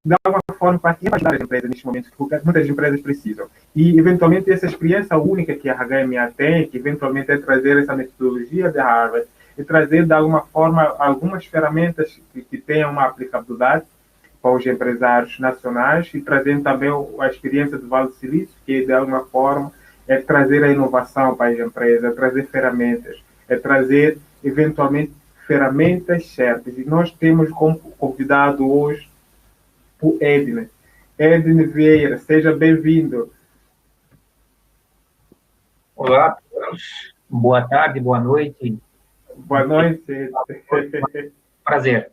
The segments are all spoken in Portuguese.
de alguma forma, para ajudar as empresas neste momento, porque muitas empresas precisam. E, eventualmente, essa experiência única que a HMA tem, que eventualmente é trazer essa metodologia de Harvard, e trazer, de alguma forma, algumas ferramentas que tenham uma aplicabilidade para os empresários nacionais e trazendo também a experiência do Vale do Silício, que, de alguma forma, é trazer a inovação para as empresas, é trazer ferramentas, é trazer, eventualmente, ferramentas certas. E nós temos como convidado hoje o Edne. Edne Vieira, seja bem-vindo. Olá, boa tarde, boa noite. Boa noite. Prazer.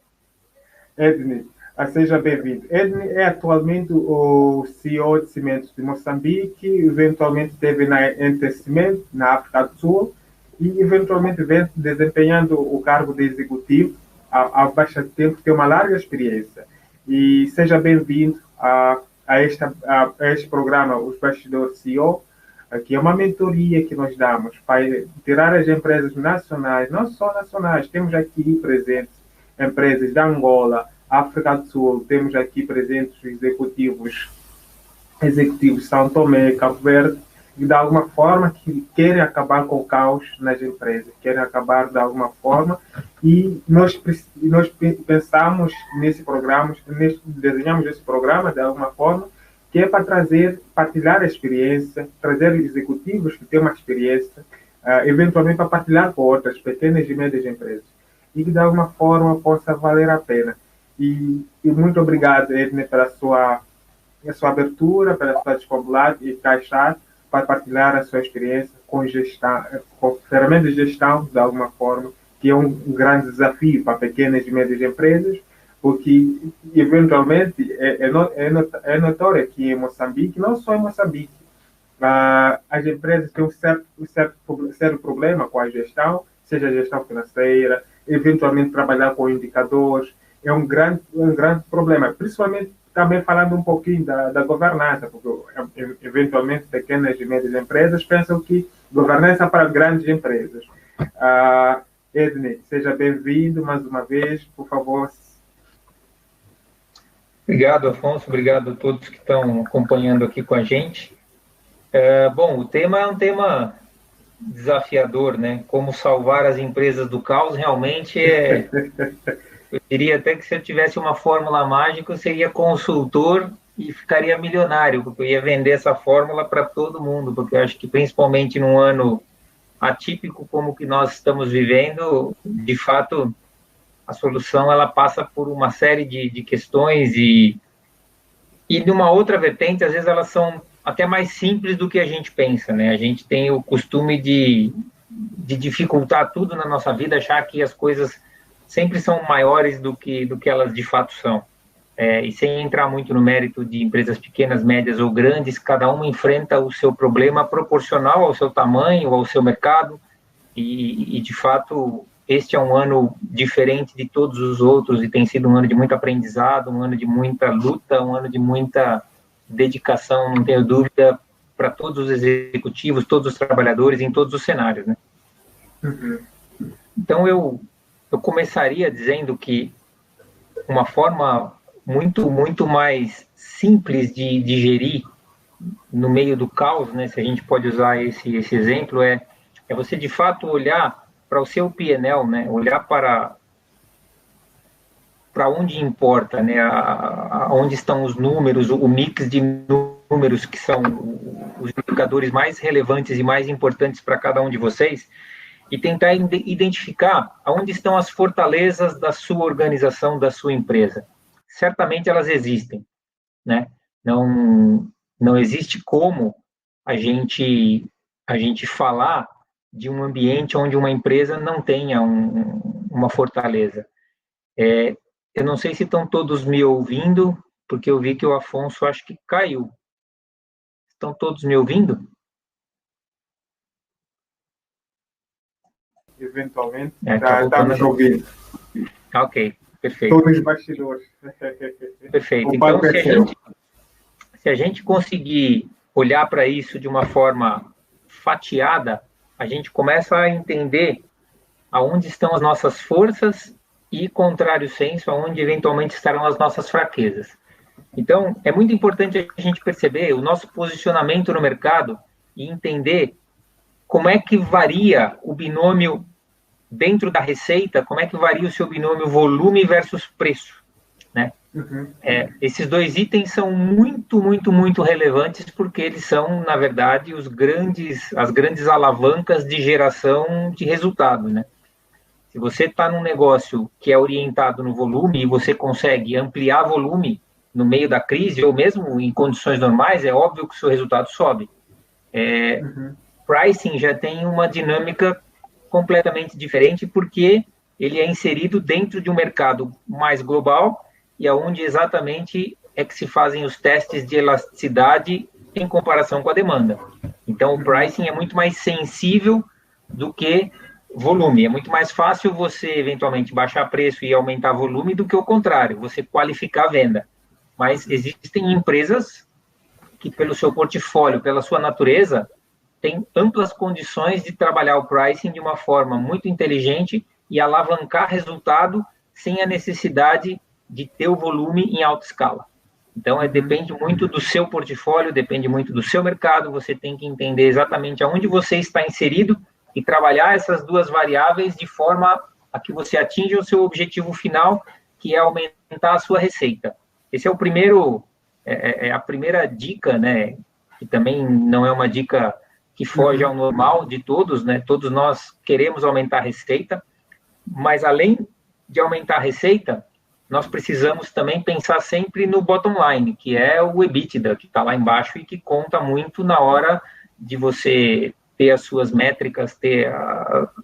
Edne, seja bem-vindo. Edne é atualmente o CEO de Cimentos de Moçambique, eventualmente esteve na Ente Cimento, na África do Sul, e eventualmente vem desempenhando o cargo de executivo há bastante tempo, tem uma larga experiência. E seja bem-vindo a este programa, Os Bastidores CEO, que é uma mentoria que nós damos para tirar as empresas nacionais, não só nacionais, temos aqui presentes empresas da Angola, África do Sul, temos aqui presentes executivos de São Tomé, Cabo Verde, e de alguma forma que querem acabar com o caos nas empresas, querem acabar de alguma forma, e nós pensamos nesse programa, desenhamos esse programa de alguma forma, que é para partilhar a experiência, trazer executivos que têm uma experiência, eventualmente para partilhar com outras pequenas e médias empresas, e que de alguma forma possa valer a pena. E muito obrigado, Edne, pela sua abertura, pela sua disponibilidade e caixar para partilhar a sua experiência com gestão, com ferramentas de gestão, de alguma forma, que é um grande desafio para pequenas e médias empresas, porque, eventualmente, é notório que em Moçambique, não só em Moçambique, as empresas têm um certo problema com a gestão, seja a gestão financeira, eventualmente trabalhar com indicadores, é um grande problema, principalmente também falando um pouquinho da governança, porque eventualmente pequenas e médias empresas pensam que governança é para grandes empresas. Edne, seja bem-vindo mais uma vez, por favor. Obrigado, Afonso, obrigado a todos que estão acompanhando aqui com a gente. Bom, o tema é um tema desafiador, né? Como salvar as empresas do caos, realmente é... Eu diria até que se eu tivesse uma fórmula mágica, eu seria consultor e ficaria milionário, porque eu ia vender essa fórmula para todo mundo, porque eu acho que principalmente num ano atípico como o que nós estamos vivendo, de fato, a solução ela passa por uma série de questões e de uma outra vertente, às vezes elas são até mais simples do que a gente pensa, né? A gente tem o costume de dificultar tudo na nossa vida, achar que as coisas sempre são maiores do que elas de fato são. E sem entrar muito no mérito de empresas pequenas, médias ou grandes, cada uma enfrenta o seu problema proporcional ao seu tamanho, ao seu mercado, e de fato, este é um ano diferente de todos os outros, e tem sido um ano de muito aprendizado, um ano de muita luta, um ano de muita dedicação, não tenho dúvida, para todos os executivos, todos os trabalhadores, em todos os cenários, né? Uhum. Então, eu começaria dizendo que uma forma muito mais simples de gerir no meio do caos, né, se a gente pode usar esse exemplo, é você de fato olhar para o seu P&L, né, olhar para onde importa, né, onde estão os números, o mix de números que são os indicadores mais relevantes e mais importantes para cada um de vocês, e tentar identificar onde estão as fortalezas da sua organização, da sua empresa. Certamente elas existem, né? Não existe como a gente falar de um ambiente onde uma empresa não tenha uma fortaleza. Eu não sei se estão todos me ouvindo, porque eu vi que o Afonso acho que caiu. Estão todos me ouvindo? Eventualmente, está nos ouvindo. Ok, perfeito. Todos os bastidores. Perfeito. Então, se a gente conseguir olhar para isso de uma forma fatiada, a gente começa a entender aonde estão as nossas forças e, contrário senso, aonde eventualmente estarão as nossas fraquezas. Então, é muito importante a gente perceber o nosso posicionamento no mercado e entender como é que varia o binômio dentro da receita, como é que varia o seu binômio volume versus preço, né? Esses dois itens são muito, muito, muito relevantes porque eles são, na verdade, as grandes alavancas de geração de resultado, né? Se você está num negócio que é orientado no volume e você consegue ampliar volume no meio da crise, ou mesmo em condições normais, é óbvio que o seu resultado sobe. Pricing já tem uma dinâmica completamente diferente, porque ele é inserido dentro de um mercado mais global e aonde exatamente é que se fazem os testes de elasticidade em comparação com a demanda. Então, o pricing é muito mais sensível do que volume. É muito mais fácil você, eventualmente, baixar preço e aumentar volume do que o contrário, você qualificar a venda. Mas existem empresas que, pelo seu portfólio, pela sua natureza, têm amplas condições de trabalhar o pricing de uma forma muito inteligente e alavancar resultado sem a necessidade de ter o volume em alta escala. Então, depende muito do seu portfólio, depende muito do seu mercado, você tem que entender exatamente aonde você está inserido e trabalhar essas duas variáveis de forma a que você atinja o seu objetivo final, que é aumentar a sua receita. Esse é o primeiro, a primeira dica, né? Que também não é uma dica que foge ao normal de todos, né? Todos nós queremos aumentar a receita, mas além de aumentar a receita, nós precisamos também pensar sempre no bottom line, que é o EBITDA, que está lá embaixo e que conta muito na hora de você ter as suas métricas, ter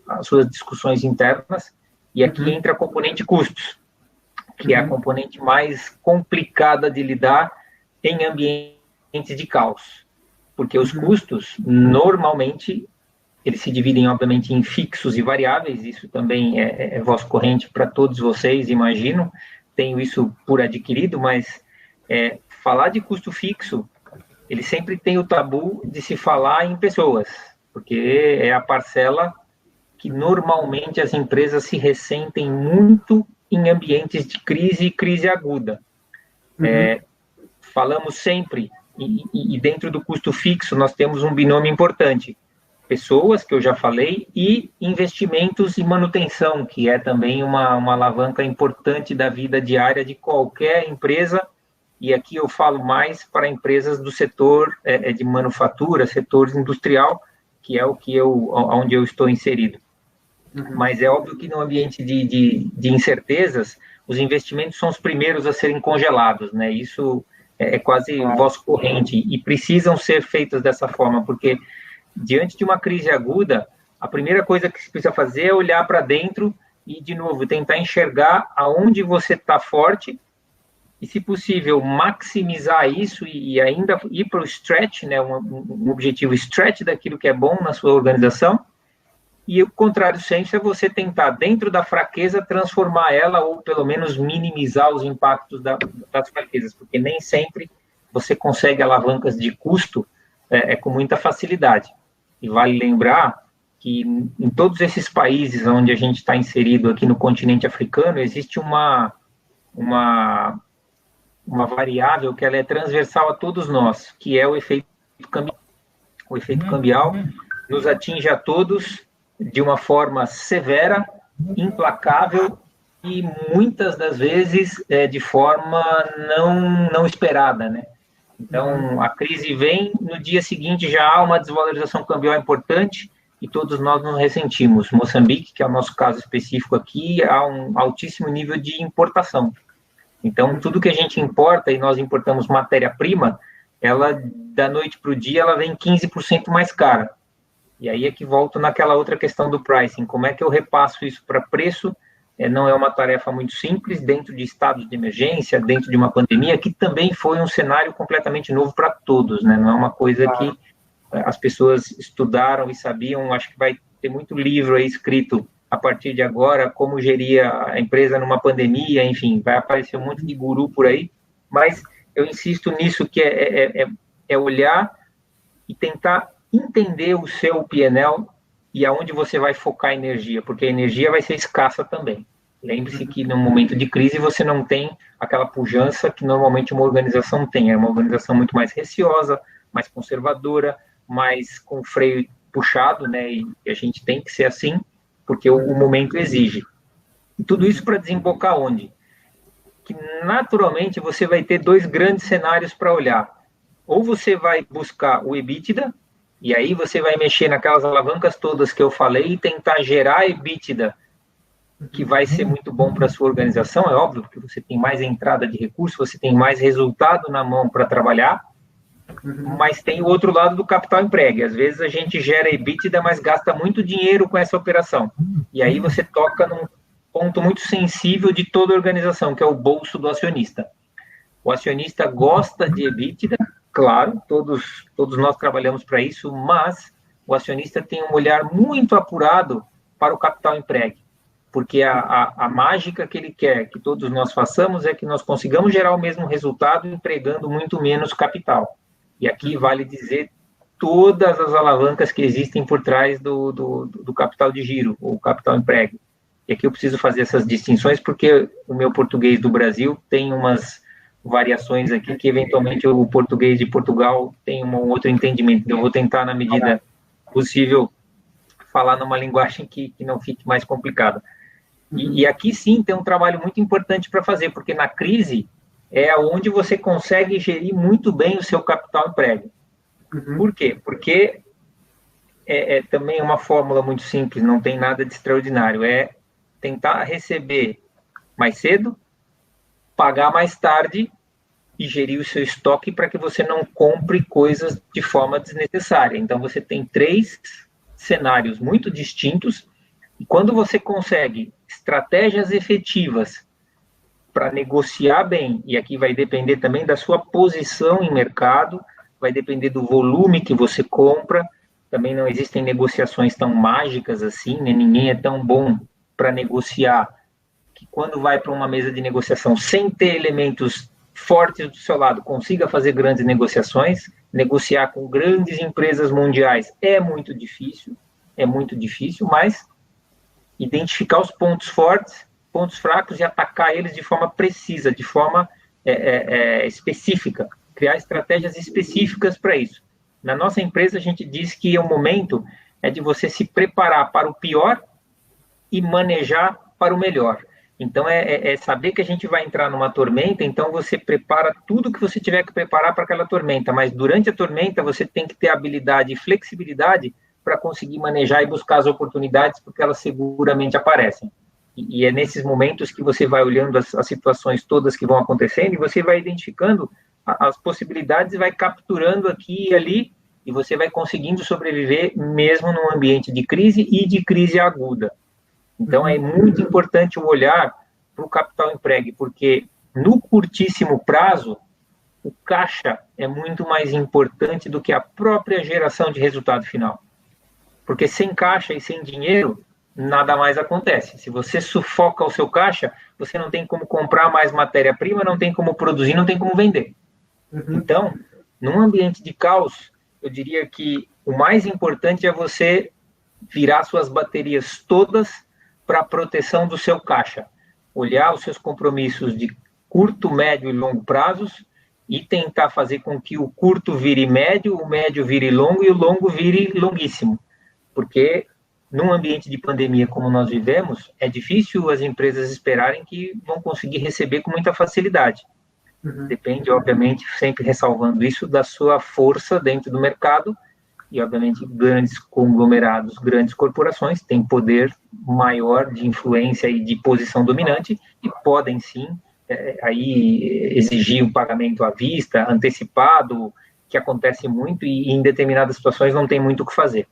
as suas discussões internas, e aqui entra a componente custos, que é a componente mais complicada de lidar em ambientes de caos, porque os custos, normalmente, eles se dividem, obviamente, em fixos e variáveis, isso também é voz corrente para todos vocês, imagino, tenho isso por adquirido, mas falar de custo fixo, ele sempre tem o tabu de se falar em pessoas, porque é a parcela que normalmente as empresas se ressentem muito em ambientes de crise e crise aguda. Falamos sempre, e dentro do custo fixo nós temos um binômio importante, pessoas, que eu já falei, e investimentos e manutenção, que é também uma alavanca importante da vida diária de qualquer empresa, e aqui eu falo mais para empresas do setor de manufatura, setor industrial, que é onde eu estou inserido. Mas é óbvio que no ambiente de incertezas, os investimentos são os primeiros a serem congelados, né? Isso é quase voz corrente, e precisam ser feitos dessa forma, porque diante de uma crise aguda, a primeira coisa que se precisa fazer é olhar para dentro e, de novo, tentar enxergar aonde você está forte e, se possível, maximizar isso e ainda ir para o stretch, né, um objetivo stretch daquilo que é bom na sua organização. E o contrário sempre é você tentar, dentro da fraqueza, transformar ela ou, pelo menos, minimizar os impactos das fraquezas, porque nem sempre você consegue alavancas de custo com muita facilidade. E vale lembrar que em todos esses países onde a gente está inserido aqui no continente africano, existe uma variável que ela é transversal a todos nós, que é o efeito cambial. O efeito cambial nos atinge a todos de uma forma severa, implacável e muitas das vezes de forma não esperada, né? Então, a crise vem, no dia seguinte já há uma desvalorização cambial importante e todos nós nos ressentimos. Moçambique, que é o nosso caso específico aqui, há um altíssimo nível de importação. Então, tudo que a gente importa, e nós importamos matéria-prima, ela, da noite para o dia, ela vem 15% mais cara. E aí é que volto naquela outra questão do pricing. Como é que eu repasso isso para preço? Não é uma tarefa muito simples, dentro de estados de emergência, dentro de uma pandemia, que também foi um cenário completamente novo para todos, né? Não é uma coisa que as pessoas estudaram e sabiam. Acho que vai ter muito livro aí escrito a partir de agora, como gerir a empresa numa pandemia, enfim, vai aparecer um monte de guru por aí, mas eu insisto nisso, que é olhar e tentar entender o seu P&L e aonde você vai focar a energia, porque a energia vai ser escassa também. Lembre-se que no momento de crise você não tem aquela pujança que normalmente uma organização tem. É uma organização muito mais receosa, mais conservadora, mais com freio puxado, né? E a gente tem que ser assim, porque o momento exige. E tudo isso para desembocar onde? Que naturalmente você vai ter dois grandes cenários para olhar. Ou você vai buscar o EBITDA, e aí você vai mexer naquelas alavancas todas que eu falei e tentar gerar EBITDA, que vai ser muito bom para a sua organização, é óbvio, porque você tem mais entrada de recursos, você tem mais resultado na mão para trabalhar, mas tem o outro lado do capital empregue. Às vezes a gente gera EBITDA, mas gasta muito dinheiro com essa operação. E aí você toca num ponto muito sensível de toda a organização, que é o bolso do acionista. O acionista gosta de EBITDA, claro, todos nós trabalhamos para isso, mas o acionista tem um olhar muito apurado para o capital empregue, porque a mágica que ele quer que todos nós façamos é que nós consigamos gerar o mesmo resultado empregando muito menos capital. E aqui vale dizer todas as alavancas que existem por trás do capital de giro, ou capital empregue. E aqui eu preciso fazer essas distinções, porque o meu português do Brasil tem umas variações aqui, que eventualmente o português de Portugal tem um outro entendimento. Eu vou tentar, na medida possível, falar numa linguagem que não fique mais complicada. E aqui sim tem um trabalho muito importante para fazer, porque na crise é onde você consegue gerir muito bem o seu capital empregue. Por quê? Porque também uma fórmula muito simples, não tem nada de extraordinário, é tentar receber mais cedo, pagar mais tarde e gerir o seu estoque para que você não compre coisas de forma desnecessária. Então, você tem 3 cenários muito distintos, e quando você consegue estratégias efetivas para negociar bem, e aqui vai depender também da sua posição em mercado, vai depender do volume que você compra, também não existem negociações tão mágicas assim, né? Ninguém é tão bom para negociar, que quando vai para uma mesa de negociação sem ter elementos fortes do seu lado, consiga fazer grandes negociações. Negociar com grandes empresas mundiais é muito difícil, mas identificar os pontos fortes, pontos fracos e atacar eles de forma precisa, de forma específica, criar estratégias específicas para isso. Na nossa empresa, a gente diz que o momento é de você se preparar para o pior e manejar para o melhor. Então, é saber que a gente vai entrar numa tormenta, então você prepara tudo que você tiver que preparar para aquela tormenta, mas durante a tormenta você tem que ter habilidade e flexibilidade para conseguir manejar e buscar as oportunidades, porque elas seguramente aparecem. E é nesses momentos que você vai olhando as situações todas que vão acontecendo e você vai identificando as possibilidades e vai capturando aqui e ali, e você vai conseguindo sobreviver mesmo num ambiente de crise e de crise aguda. Então, é muito importante o olhar para o capital empregue, porque no curtíssimo prazo, o caixa é muito mais importante do que a própria geração de resultado final. Porque sem caixa e sem dinheiro, nada mais acontece. Se você sufoca o seu caixa, você não tem como comprar mais matéria-prima, não tem como produzir, não tem como vender. Então, num ambiente de caos, eu diria que o mais importante é você virar suas baterias todas para a proteção do seu caixa. Olhar os seus compromissos de curto, médio e longo prazos e tentar fazer com que o curto vire médio, o médio vire longo e o longo vire longuíssimo. Porque num ambiente de pandemia como nós vivemos, é difícil as empresas esperarem que vão conseguir receber com muita facilidade. Depende, obviamente, sempre ressalvando isso, da sua força dentro do mercado. E, obviamente, grandes conglomerados, grandes corporações têm poder maior de influência e de posição dominante e podem, sim, aí exigir um pagamento à vista, antecipado, que acontece muito e em determinadas situações não tem muito o que fazer.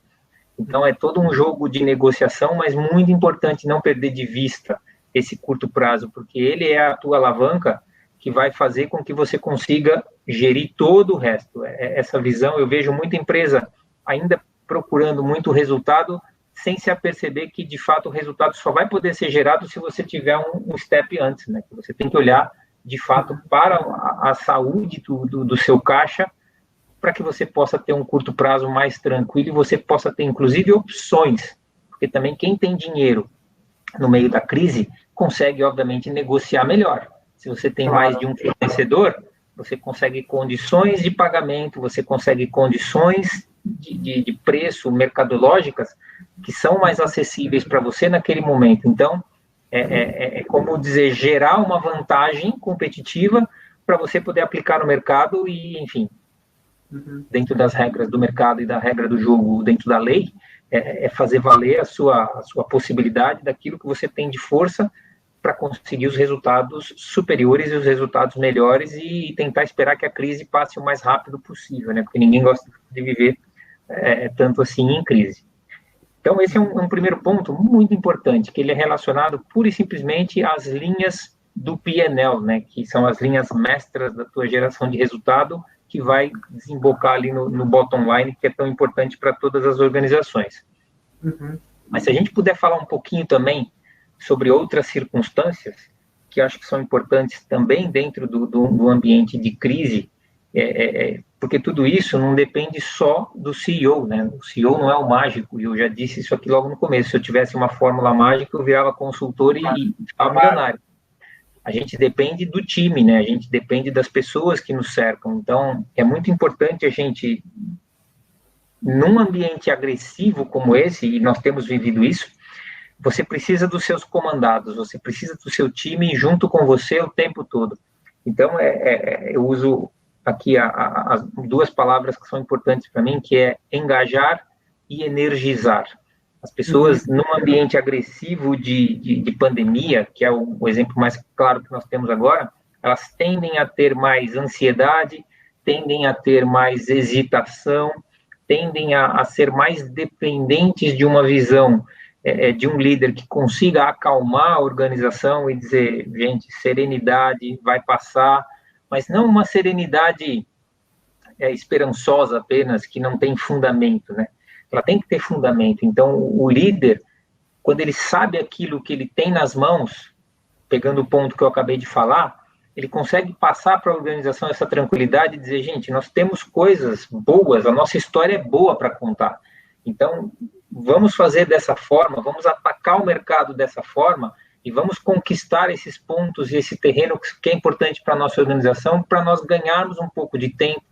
Então, é todo um jogo de negociação, mas muito importante não perder de vista esse curto prazo, porque ele é a tua alavanca que vai fazer com que você consiga gerir todo o resto. Essa visão, eu vejo muita empresa ainda procurando muito resultado, sem se aperceber que, de fato, o resultado só vai poder ser gerado se você tiver um step antes, né? Você tem que olhar, de fato, para a saúde do seu caixa, para que você possa ter um curto prazo mais tranquilo e você possa ter, inclusive, opções. Porque também quem tem dinheiro no meio da crise consegue, obviamente, negociar melhor. Se você tem mais de um fornecedor, você consegue condições de pagamento, você consegue condições de preço mercadológicas que são mais acessíveis para você naquele momento. Então, é como dizer, gerar uma vantagem competitiva para você poder aplicar no mercado e, enfim, dentro das regras do mercado e da regra do jogo, dentro da lei, fazer valer a sua possibilidade daquilo que você tem de força para conseguir os resultados superiores e os resultados melhores e tentar esperar que a crise passe o mais rápido possível, né? Porque ninguém gosta de viver tanto assim em crise. Então, esse é um primeiro ponto muito importante, que ele é relacionado pura e simplesmente às linhas do P&L, né? Que são as linhas mestras da tua geração de resultado, que vai desembocar ali no bottom line, que é tão importante para todas as organizações. Mas se a gente puder falar um pouquinho também sobre outras circunstâncias, que acho que são importantes também dentro do ambiente de crise, porque tudo isso não depende só do CEO, né? O CEO não é o mágico, e eu já disse isso aqui logo no começo, se eu tivesse uma fórmula mágica, eu virava consultor e ficava milionário. A gente depende do time, né? A gente depende das pessoas que nos cercam. Então, é muito importante a gente, num ambiente agressivo como esse, e nós temos vivido isso, você precisa dos seus comandados, você precisa do seu time junto com você o tempo todo. Então, eu uso aqui as duas palavras que são importantes para mim, que é engajar e energizar. As pessoas, num ambiente agressivo de pandemia, que é o exemplo mais claro que nós temos agora, elas tendem a ter mais ansiedade, tendem a ter mais hesitação, tendem a ser mais dependentes de uma visão de um líder que consiga acalmar a organização e dizer, gente, serenidade, vai passar, mas não uma serenidade esperançosa apenas, que não tem fundamento, né? Ela tem que ter fundamento. Então, o líder, quando ele sabe aquilo que ele tem nas mãos, pegando o ponto que eu acabei de falar, ele consegue passar para a organização essa tranquilidade e dizer, gente, nós temos coisas boas, a nossa história é boa para contar. Então, vamos fazer dessa forma, vamos atacar o mercado dessa forma e vamos conquistar esses pontos e esse terreno que é importante para a nossa organização, para nós ganharmos um pouco de tempo,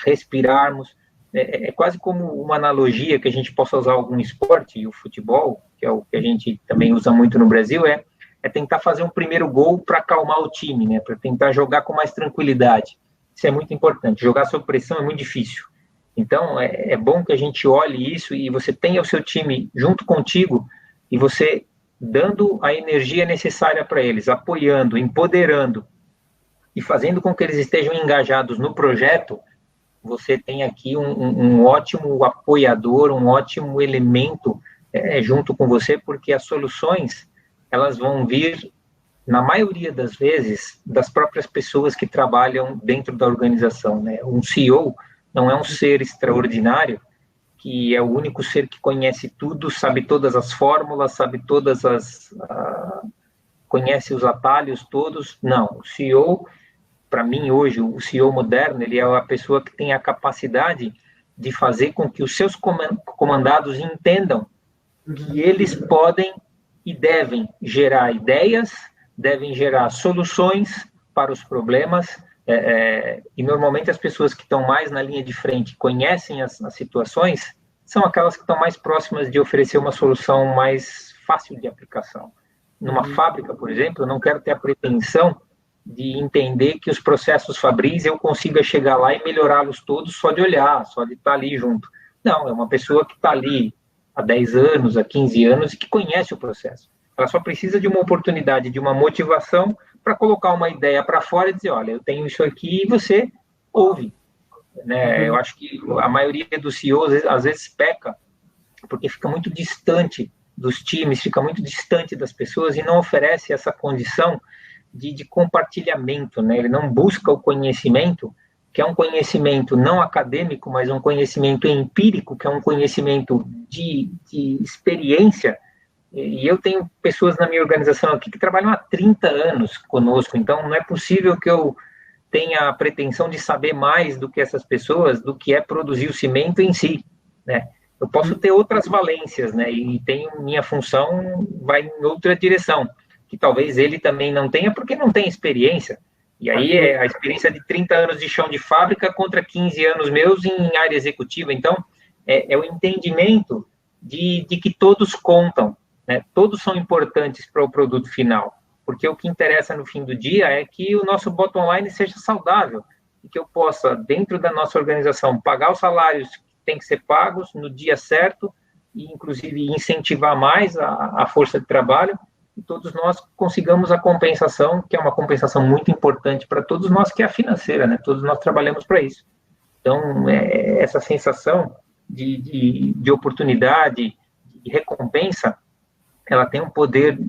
respirarmos. É quase como uma analogia que a gente possa usar algum esporte, e o futebol, que é o que a gente também usa muito no Brasil, é tentar fazer um primeiro gol para acalmar o time, né? Para tentar jogar com mais tranquilidade. Isso é muito importante. Jogar sob pressão é muito difícil. Então, é bom que a gente olhe isso e você tenha o seu time junto contigo e você dando a energia necessária para eles, apoiando, empoderando e fazendo com que eles estejam engajados no projeto. Você tem aqui um ótimo apoiador, um ótimo elemento junto com você, porque as soluções, elas vão vir, na maioria das vezes, das próprias pessoas que trabalham dentro da organização, né? Um CEO não é um ser extraordinário, que é o único ser que conhece tudo, sabe todas as fórmulas, sabe conhece os atalhos todos. Não, o CEO, para mim hoje, o CEO moderno, ele é a pessoa que tem a capacidade de fazer com que os seus comandados entendam que eles podem e devem gerar ideias, devem gerar soluções para os problemas, e normalmente as pessoas que estão mais na linha de frente conhecem as situações, são aquelas que estão mais próximas de oferecer uma solução mais fácil de aplicação. Numa fábrica, por exemplo, eu não quero ter a pretensão de entender que os processos fabris eu consiga chegar lá e melhorá-los todos só de olhar, só de estar ali junto. Não, é uma pessoa que está ali há 10 anos, há 15 anos e que conhece o processo. Ela só precisa de uma oportunidade, de uma motivação para colocar uma ideia para fora e dizer, olha, eu tenho isso aqui e você ouve. Né? Eu acho que a maioria dos CEOs às vezes peca porque fica muito distante dos times, fica muito distante das pessoas e não oferece essa condição de compartilhamento, né? Ele não busca o conhecimento, que é um conhecimento não acadêmico, mas um conhecimento empírico, que é um conhecimento de experiência. E eu tenho pessoas na minha organização aqui que trabalham há 30 anos conosco, então não é possível que eu tenha a pretensão de saber mais do que essas pessoas, do que é produzir o cimento em si, né? Eu posso ter outras valências, né? E minha função vai em outra direção, que talvez ele também não tenha, porque não tem experiência. E aí é a experiência de 30 anos de chão de fábrica contra 15 anos meus em área executiva. Então, é o entendimento de que todos contam, né? Todos são importantes para o produto final, porque o que interessa no fim do dia é que o nosso bottom line seja saudável, e que eu possa, dentro da nossa organização, pagar os salários que têm que ser pagos no dia certo, e inclusive incentivar mais a força de trabalho, e todos nós consigamos a compensação, que é uma compensação muito importante para todos nós, que é a financeira, né? Todos nós trabalhamos para isso. Então, essa sensação de oportunidade, de recompensa, ela tem um poder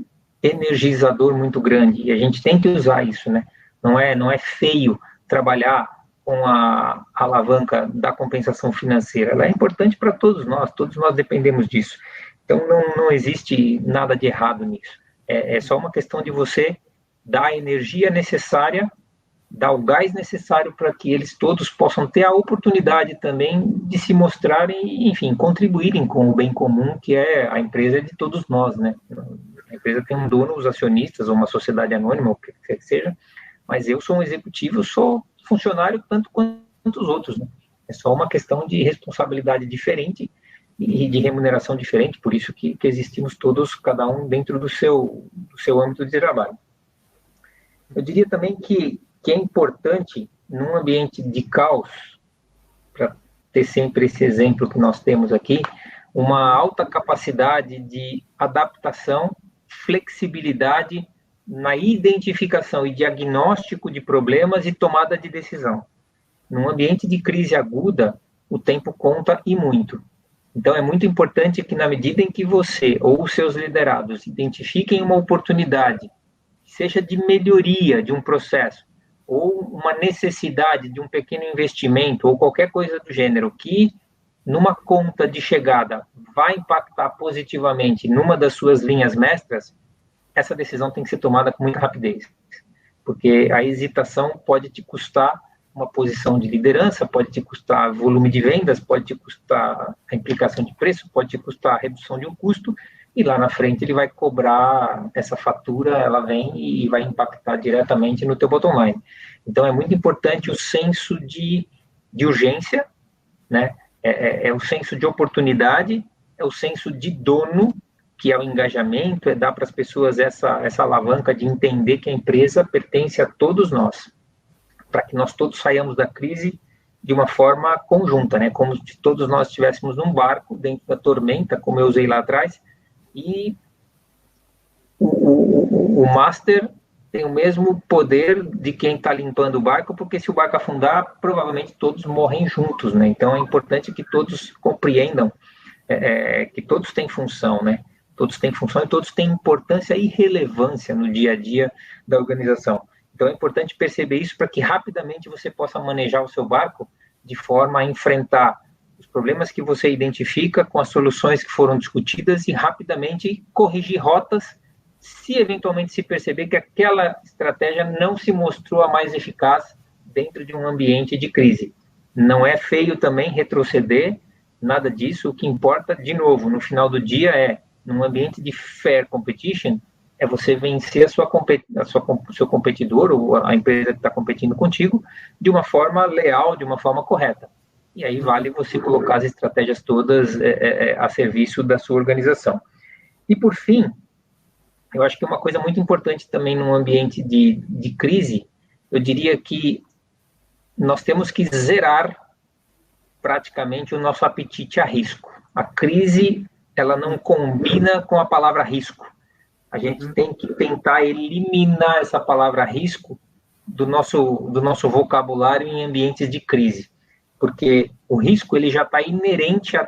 energizador muito grande, e a gente tem que usar isso, né? Não é feio trabalhar com a alavanca da compensação financeira, ela é importante para todos nós dependemos disso. Então, não existe nada de errado nisso. É só uma questão de você dar a energia necessária, dar o gás necessário para que eles todos possam ter a oportunidade também de se mostrarem e, enfim, contribuírem com o bem comum, que é a empresa de todos nós, né? A empresa tem um dono, os acionistas, ou uma sociedade anônima, ou o que quer que seja, mas eu sou um executivo, sou funcionário tanto quanto os outros, né? É só uma questão de responsabilidade diferente e de remuneração diferente, por isso que existimos todos, cada um dentro do seu âmbito de trabalho. Eu diria também que é importante, num ambiente de caos, para ter sempre esse exemplo que nós temos aqui, uma alta capacidade de adaptação, flexibilidade na identificação e diagnóstico de problemas e tomada de decisão. Num ambiente de crise aguda, o tempo conta e muito. Então, é muito importante que, na medida em que você ou os seus liderados identifiquem uma oportunidade, seja de melhoria de um processo, ou uma necessidade de um pequeno investimento, ou qualquer coisa do gênero, que, numa conta de chegada, vai impactar positivamente numa das suas linhas mestras, essa decisão tem que ser tomada com muita rapidez. Porque a hesitação pode te custar uma posição de liderança, pode te custar volume de vendas, pode te custar a implicação de preço, pode te custar a redução de um custo, e lá na frente ele vai cobrar essa fatura, ela vem e vai impactar diretamente no teu bottom line. Então, é muito importante o senso de urgência, né? É o senso de oportunidade, é o senso de dono, que é o engajamento, é dar para as pessoas essa alavanca de entender que a empresa pertence a todos nós, para que nós todos saiamos da crise de uma forma conjunta, né? Como se todos nós estivéssemos num barco dentro da tormenta, como eu usei lá atrás, e o master tem o mesmo poder de quem está limpando o barco, porque se o barco afundar, provavelmente todos morrem juntos, né? Então é importante que todos compreendam que todos têm função, né? Todos têm função e todos têm importância e relevância no dia a dia da organização. Então é importante perceber isso para que rapidamente você possa manejar o seu barco de forma a enfrentar os problemas que você identifica com as soluções que foram discutidas e rapidamente corrigir rotas se eventualmente se perceber que aquela estratégia não se mostrou a mais eficaz dentro de um ambiente de crise. Não é feio também retroceder, nada disso. O que importa, de novo, no final do dia num ambiente de fair competition, é você vencer o seu competidor ou a empresa que está competindo contigo de uma forma leal, de uma forma correta. E aí vale você colocar as estratégias todas a serviço da sua organização. E, por fim, eu acho que uma coisa muito importante também num ambiente de crise, eu diria que nós temos que zerar praticamente o nosso apetite a risco. A crise, ela não combina com a palavra risco. A gente tem que tentar eliminar essa palavra risco do nosso vocabulário em ambientes de crise, porque o risco ele já está inerente a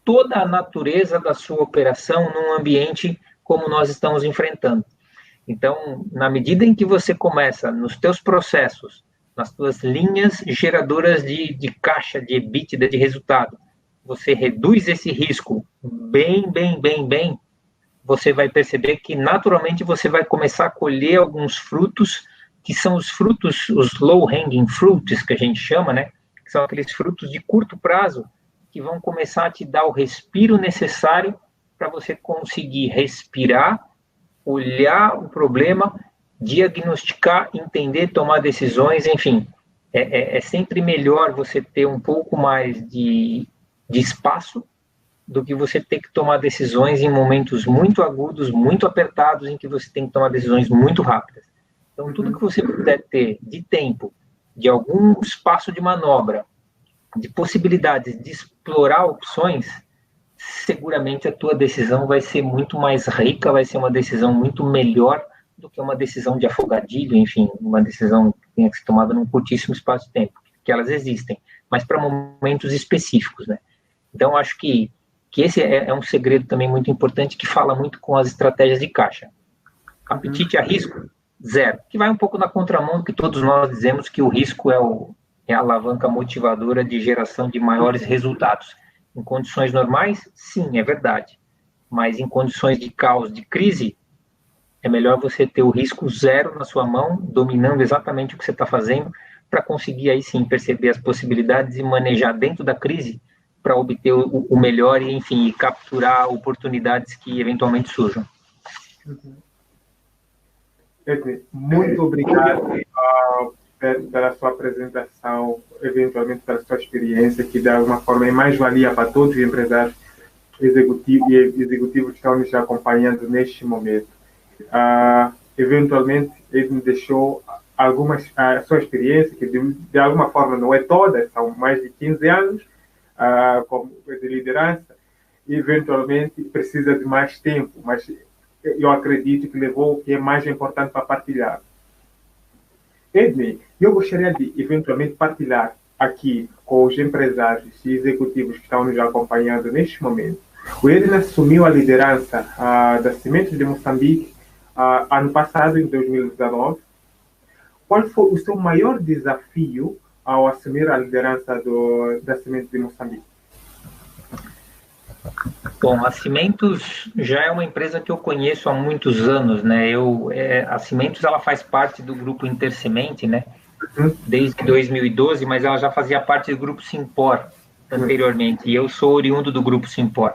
toda a natureza da sua operação num ambiente como nós estamos enfrentando. Então, na medida em que você começa nos teus processos, nas tuas linhas geradoras de caixa, de EBITDA, de resultado, você reduz esse risco bem, você vai perceber que naturalmente você vai começar a colher alguns frutos, que são os frutos, os low-hanging fruits, que a gente chama, né? Que são aqueles frutos de curto prazo, que vão começar a te dar o respiro necessário para você conseguir respirar, olhar o problema, diagnosticar, entender, tomar decisões, enfim. É sempre melhor você ter um pouco mais de espaço do que você ter que tomar decisões em momentos muito agudos, muito apertados, em que você tem que tomar decisões muito rápidas. Então, tudo que você puder ter de tempo, de algum espaço de manobra, de possibilidades de explorar opções, seguramente a tua decisão vai ser muito mais rica, vai ser uma decisão muito melhor do que uma decisão de afogadilho, enfim, uma decisão que tenha que ser tomada num curtíssimo espaço de tempo, que elas existem, mas para momentos específicos, né? Então, acho que esse é um segredo também muito importante, que fala muito com as estratégias de caixa. Apetite a risco, zero, que vai um pouco na contramão do que todos nós dizemos, que o risco é a alavanca motivadora de geração de maiores resultados. Em condições normais, sim, é verdade, mas em condições de caos, de crise, é melhor você ter o risco zero na sua mão, dominando exatamente o que você está fazendo, para conseguir aí sim perceber as possibilidades e manejar dentro da crise para obter o melhor e, enfim, capturar oportunidades que eventualmente surjam. Ednei, muito obrigado pela sua apresentação, eventualmente pela sua experiência, que de alguma forma é mais-valia para todos os empresários executivos que estão nos acompanhando neste momento. Eventualmente, ele me deixou a sua experiência, que de alguma forma não é toda, são mais de 15 anos como de liderança, e eventualmente precisa de mais tempo, mas eu acredito que levou o que é mais importante para partilhar. Ednei, eu gostaria de eventualmente partilhar aqui com os empresários e executivos que estão nos acompanhando neste momento. O Ednei assumiu a liderança da Sementes de Moçambique ano passado, em 2019. Qual foi o seu maior desafio ao assumir a liderança da Sementes de Moçambique? Bom, a Cimentos já é uma empresa que eu conheço há muitos anos, né? A Cimentos, ela faz parte do grupo Intersemente, né? Desde 2012, mas ela já fazia parte do grupo Simpor anteriormente, e eu sou oriundo do grupo Simpor.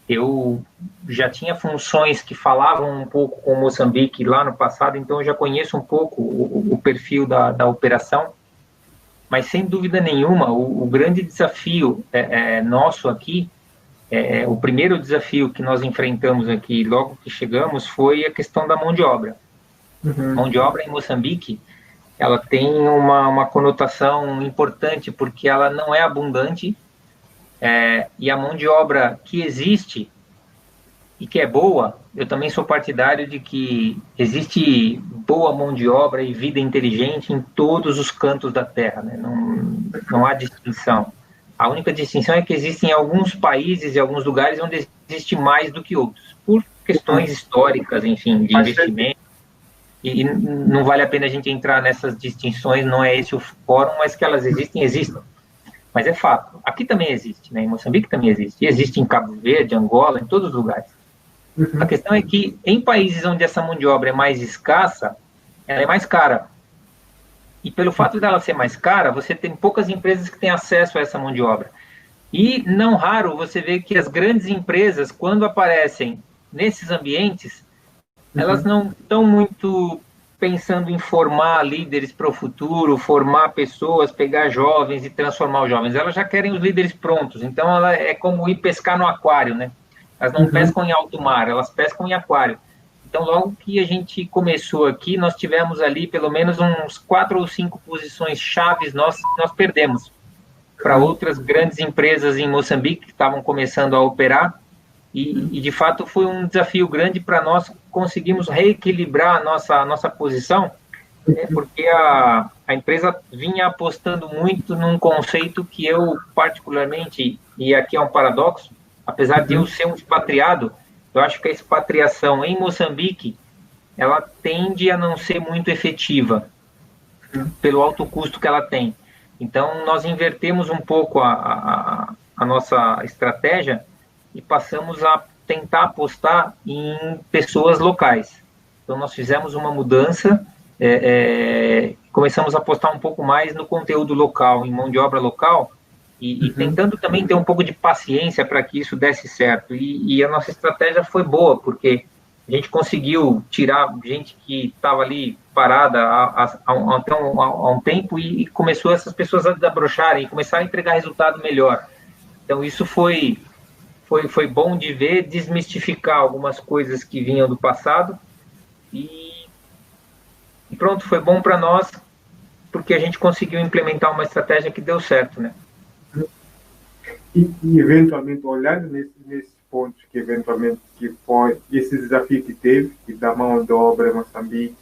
Eu já tinha funções que falavam um pouco com Moçambique lá no passado, então eu já conheço um pouco o perfil da operação, mas sem dúvida nenhuma, o grande desafio nosso aqui, o primeiro desafio que nós enfrentamos aqui logo que chegamos foi a questão da mão de obra. Mão de obra em Moçambique, ela tem uma conotação importante, porque ela não é abundante, e a mão de obra que existe e que é boa, eu também sou partidário de que existe boa mão de obra e vida inteligente em todos os cantos da Terra, né? Não há distinção. A única distinção é que existem alguns países e alguns lugares onde existe mais do que outros, por questões históricas, enfim, de investimento. E não vale a pena a gente entrar nessas distinções, não é esse o fórum, mas que elas existem, existem. Mas é fato. Aqui também existe, né? Em Moçambique também existe. E existe em Cabo Verde, Angola, em todos os lugares. A questão é que em países onde essa mão de obra é mais escassa, ela é mais cara. E pelo fato dela ser mais cara, você tem poucas empresas que têm acesso a essa mão de obra. E não raro você vê que as grandes empresas, quando aparecem nesses ambientes, elas não estão muito pensando em formar líderes para o futuro, formar pessoas, pegar jovens e transformar os jovens. Elas já querem os líderes prontos. Então, ela é como ir pescar no aquário, né? Elas não pescam em alto mar, elas pescam em aquário. Então, logo que a gente começou aqui, nós tivemos ali pelo menos uns 4 ou 5 posições chaves nós perdemos para outras grandes empresas em Moçambique que estavam começando a operar. E de fato, foi um desafio grande para nós conseguirmos reequilibrar a nossa posição, porque a empresa vinha apostando muito num conceito que eu, particularmente, e aqui é um paradoxo, apesar de eu ser um expatriado, eu acho que a expatriação em Moçambique, ela tende a não ser muito efetiva, pelo alto custo que ela tem. Então, nós invertemos um pouco a nossa estratégia e passamos a tentar apostar em pessoas locais. Então, nós fizemos uma mudança, começamos a apostar um pouco mais no conteúdo local, em mão de obra local, e tentando também ter um pouco de paciência para que isso desse certo. E a nossa estratégia foi boa, porque A gente conseguiu tirar gente que estava ali parada há um tempo e começou essas pessoas a desabrocharem e começar a entregar resultado melhor. Então, isso foi bom de ver, desmistificar algumas coisas que vinham do passado e pronto, foi bom para nós porque a gente conseguiu implementar uma estratégia que deu certo, né? E eventualmente, olhando nesse ponto, que eventualmente que foi esse desafio que teve, que da mão de obra em Moçambique,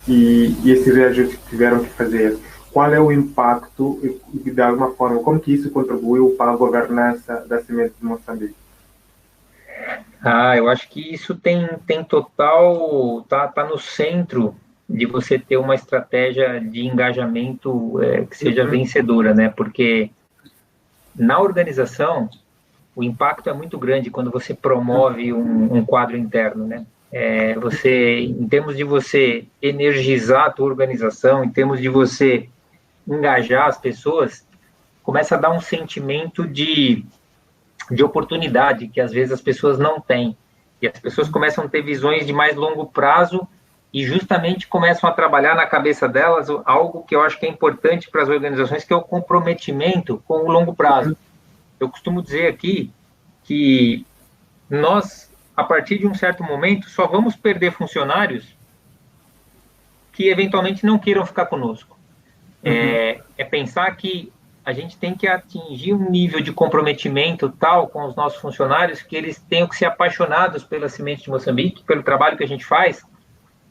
e esse reajuste que tiveram que fazer, qual é o impacto, e de alguma forma, como que isso contribuiu para a governança da semente de Moçambique? Eu acho que isso tem total, tá no centro de você ter uma estratégia de engajamento que seja vencedora, né? Porque na organização, o impacto é muito grande quando você promove um quadro interno, né? Em termos de você energizar a tua organização, em termos de você engajar as pessoas, começa a dar um sentimento de oportunidade que às vezes as pessoas não têm. E as pessoas começam a ter visões de mais longo prazo e justamente começam a trabalhar na cabeça delas algo que eu acho que é importante para as organizações, que é o comprometimento com o longo prazo. Eu costumo dizer aqui que nós, a partir de um certo momento, só vamos perder funcionários que eventualmente não queiram ficar conosco. É pensar que a gente tem que atingir um nível de comprometimento tal com os nossos funcionários que eles tenham que ser apaixonados pela semente de Moçambique, pelo trabalho que a gente faz,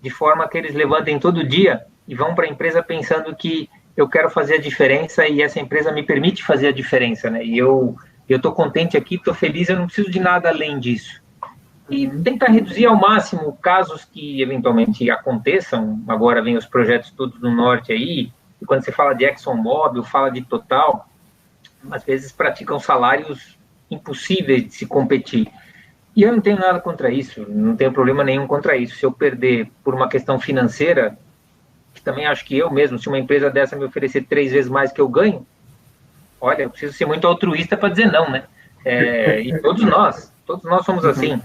de forma que eles levantem todo dia e vão para a empresa pensando que eu quero fazer a diferença e essa empresa me permite fazer a diferença, né? E eu estou contente aqui, estou feliz, eu não preciso de nada além disso. E tentar reduzir ao máximo casos que eventualmente aconteçam. Agora vem os projetos todos do norte aí, e quando você fala de ExxonMobil, fala de Total, às vezes praticam salários impossíveis de se competir. E eu não tenho nada contra isso, não tenho problema nenhum contra isso. Se eu perder por uma questão financeira, que também acho que eu mesmo, se uma empresa dessa me oferecer 3 vezes mais que eu ganho, olha, eu preciso ser muito altruísta para dizer não, né? E todos nós somos assim.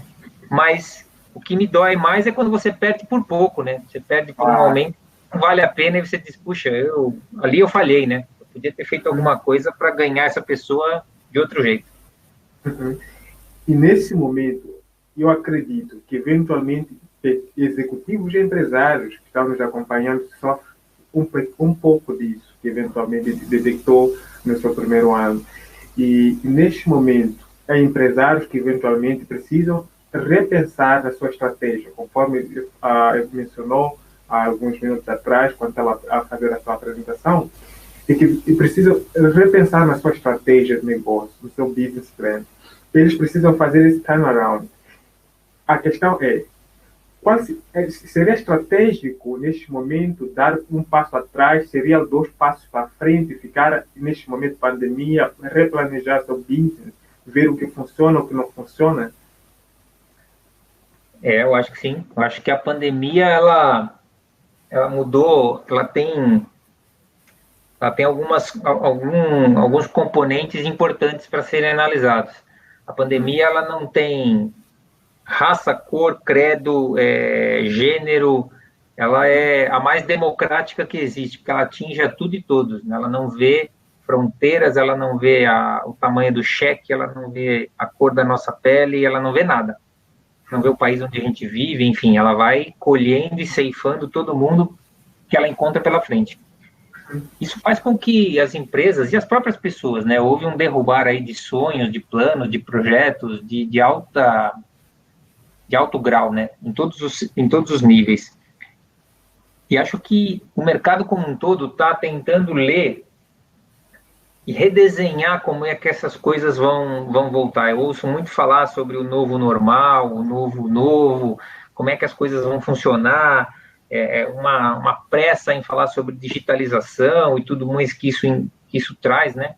Mas o que me dói mais é quando você perde por pouco, né? Você perde por um aumento, não vale a pena, e você diz, puxa, ali eu falhei, né? Eu podia ter feito alguma coisa para ganhar essa pessoa de outro jeito. E nesse momento, eu acredito que eventualmente executivos e empresários que estão nos acompanhando sofrem um pouco disso, que eventualmente detectou no seu primeiro ano. E neste momento, há empresários que eventualmente precisam repensar a sua estratégia, conforme ele mencionou há alguns minutos atrás, quando estava a fazer a sua apresentação, e precisam repensar na sua estratégia de negócio, no seu business plan. Eles precisam fazer esse turnaround. A questão é, seria estratégico, neste momento, dar um passo atrás, seria 2 passos para frente, ficar, neste momento de pandemia, replanejar seu business, ver o que funciona, o que não funciona? Eu acho que sim. Eu acho que a pandemia, ela mudou, ela tem alguns componentes importantes para serem analisados. A pandemia, ela não tem raça, cor, credo, gênero, ela é a mais democrática que existe, porque ela atinge a tudo e todos, né? Ela não vê fronteiras, ela não vê o tamanho do cheque, ela não vê a cor da nossa pele, ela não vê nada. Não vê o país onde a gente vive, enfim, ela vai colhendo e ceifando todo mundo que ela encontra pela frente. Isso faz com que as empresas e as próprias pessoas, né, houve um derrubar aí de sonhos, de planos, de projetos de alto grau, né, em todos os níveis. E acho que o mercado como um todo está tentando ler e redesenhar como é que essas coisas vão voltar. Eu ouço muito falar sobre o novo normal, o novo, como é que as coisas vão funcionar, uma pressa em falar sobre digitalização e tudo mais que isso traz, né?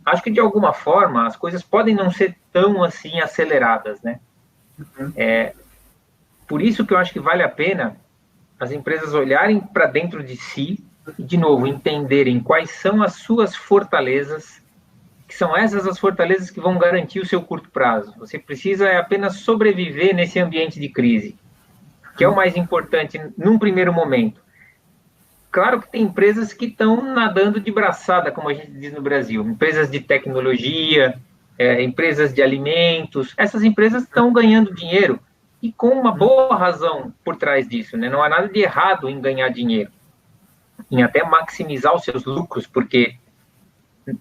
Acho que, de alguma forma, as coisas podem não ser tão, assim, aceleradas, né? Por isso que eu acho que vale a pena as empresas olharem para dentro de si e, de novo, entenderem quais são as suas fortalezas que são essas as fortalezas que vão garantir o seu curto prazo. Você precisa apenas sobreviver nesse ambiente de crise, que é o mais importante num primeiro momento. Claro que tem empresas que estão nadando de braçada, como a gente diz no Brasil, empresas de tecnologia, empresas de alimentos, essas empresas estão ganhando dinheiro, e com uma boa razão por trás disso, né? Não há nada de errado em ganhar dinheiro, em até maximizar os seus lucros, porque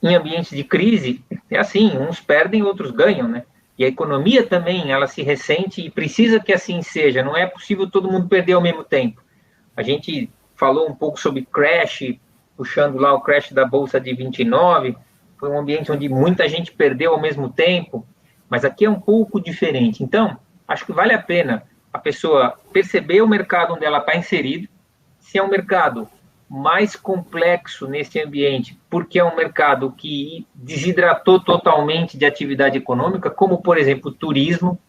em ambientes de crise, é assim, uns perdem, outros ganham, né? E a economia também, ela se ressente e precisa que assim seja. Não é possível todo mundo perder ao mesmo tempo. A gente falou um pouco sobre crash, puxando lá o crash da Bolsa de 29, foi um ambiente onde muita gente perdeu ao mesmo tempo, mas aqui é um pouco diferente. Então, acho que vale a pena a pessoa perceber o mercado onde ela está inserida, se é um mercado mais complexo nesse ambiente, porque é um mercado que desidratou totalmente de atividade econômica, como, por exemplo, o turismo.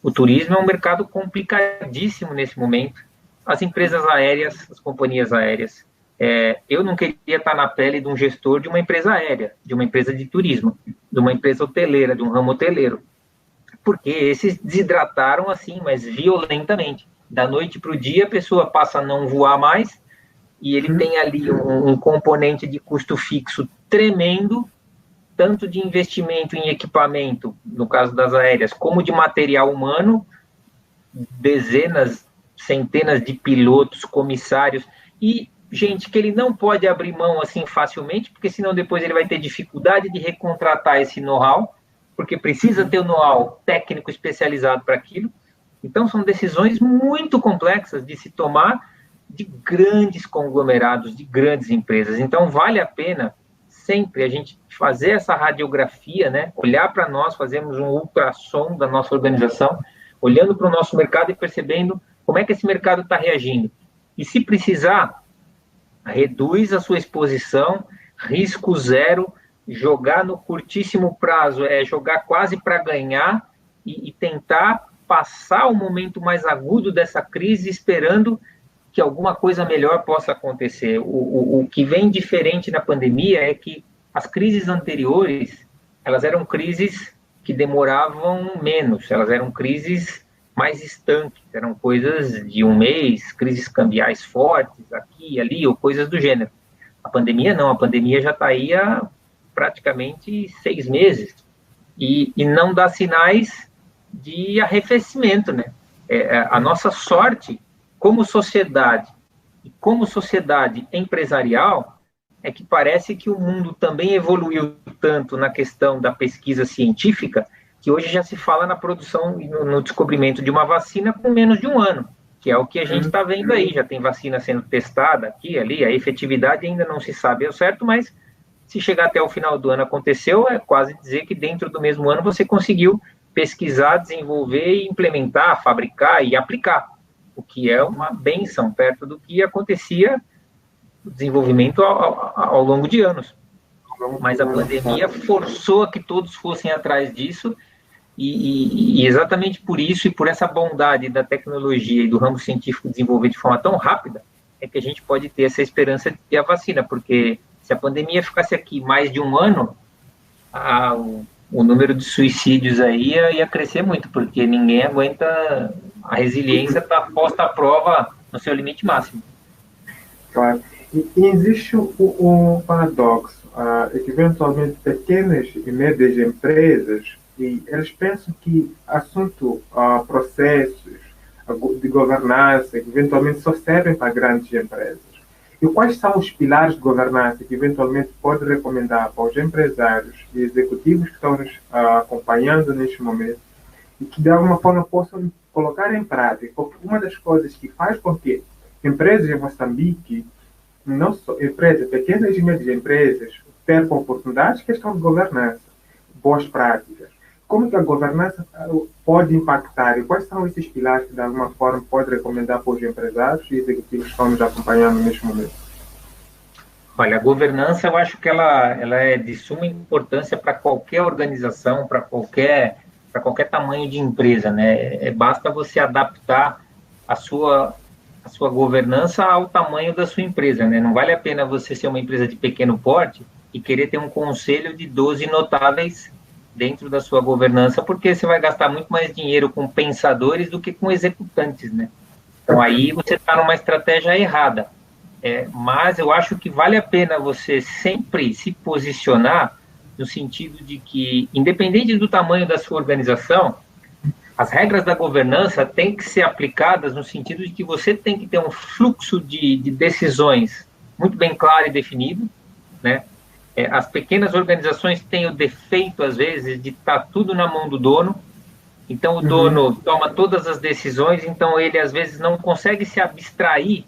O turismo é um mercado complicadíssimo nesse momento. As empresas aéreas, as companhias aéreas. Eu não queria estar na pele de um gestor de uma empresa aérea, de uma empresa de turismo, de uma empresa hoteleira, de um ramo hoteleiro, porque esses desidrataram assim, mas violentamente. Da noite para o dia, a pessoa passa a não voar mais, e ele tem ali um componente de custo fixo tremendo, tanto de investimento em equipamento, no caso das aéreas, como de material humano, dezenas, centenas de pilotos, comissários, e gente que ele não pode abrir mão assim facilmente, porque senão depois ele vai ter dificuldade de recontratar esse know-how, porque precisa ter o know-how técnico especializado para aquilo. Então, são decisões muito complexas de se tomar, de grandes conglomerados, de grandes empresas. Então, vale a pena sempre a gente fazer essa radiografia, né? Olhar para nós, fazermos um ultrassom da nossa organização, olhando para o nosso mercado e percebendo como é que esse mercado está reagindo. E, se precisar, reduz a sua exposição, risco zero, jogar no curtíssimo prazo, jogar quase para ganhar e tentar passar o momento mais agudo dessa crise esperando que alguma coisa melhor possa acontecer. O que vem diferente na pandemia é que as crises anteriores, elas eram crises que demoravam menos, elas eram crises mais estanques, eram coisas de um mês, crises cambiais fortes, aqui e ali, ou coisas do gênero. A pandemia não, a pandemia já está aí há praticamente 6 meses, e não dá sinais de arrefecimento, né? A nossa sorte como sociedade empresarial, é que parece que o mundo também evoluiu tanto na questão da pesquisa científica, que hoje já se fala na produção e no descobrimento de uma vacina com menos de um ano, que é o que a gente está vendo aí. Já tem vacina sendo testada aqui, ali, a efetividade ainda não se sabe ao certo, mas se chegar até o final do ano aconteceu, é quase dizer que dentro do mesmo ano você conseguiu pesquisar, desenvolver, implementar, fabricar e aplicar, o que é uma benção perto do que acontecia no desenvolvimento ao longo de anos. Mas a pandemia forçou a que todos fossem atrás disso, e exatamente por isso e por essa bondade da tecnologia e do ramo científico desenvolver de forma tão rápida, é que a gente pode ter essa esperança de ter a vacina, porque se a pandemia ficasse aqui mais de um ano, o número de suicídios aí ia crescer muito, porque ninguém aguenta, a resiliência está posta à prova no seu limite máximo. Claro. E existe um paradoxo, é que eventualmente pequenas e médias empresas, e eles pensam que assunto, processos de governança, que eventualmente só servem para grandes empresas. E quais são os pilares de governança que eventualmente pode recomendar para os empresários e executivos que estão nos acompanhando neste momento e que de alguma forma possam colocar em prática? Porque uma das coisas que faz com que empresas em Moçambique, não só empresas, pequenas e médias empresas, percam oportunidades, questão de governança, boas práticas. Como que a governança pode impactar e quais são esses pilares que de alguma forma pode recomendar para os empresários e executivos que estão nos acompanhando neste momento? Olha, a governança, eu acho que ela é de suma importância para qualquer organização, para qualquer tamanho de empresa, né? Basta você adaptar a sua governança ao tamanho da sua empresa, né? Não vale a pena você ser uma empresa de pequeno porte e querer ter um conselho de 12 notáveis dentro da sua governança, porque você vai gastar muito mais dinheiro com pensadores do que com executantes, né? Então, aí você está numa estratégia errada. Mas eu acho que vale a pena você sempre se posicionar no sentido de que, independente do tamanho da sua organização, as regras da governança têm que ser aplicadas no sentido de que você tem que ter um fluxo de decisões muito bem claro e definido, né? As pequenas organizações têm o defeito, às vezes, de estar tudo na mão do dono. Então, o dono toma todas as decisões, então ele, às vezes, não consegue se abstrair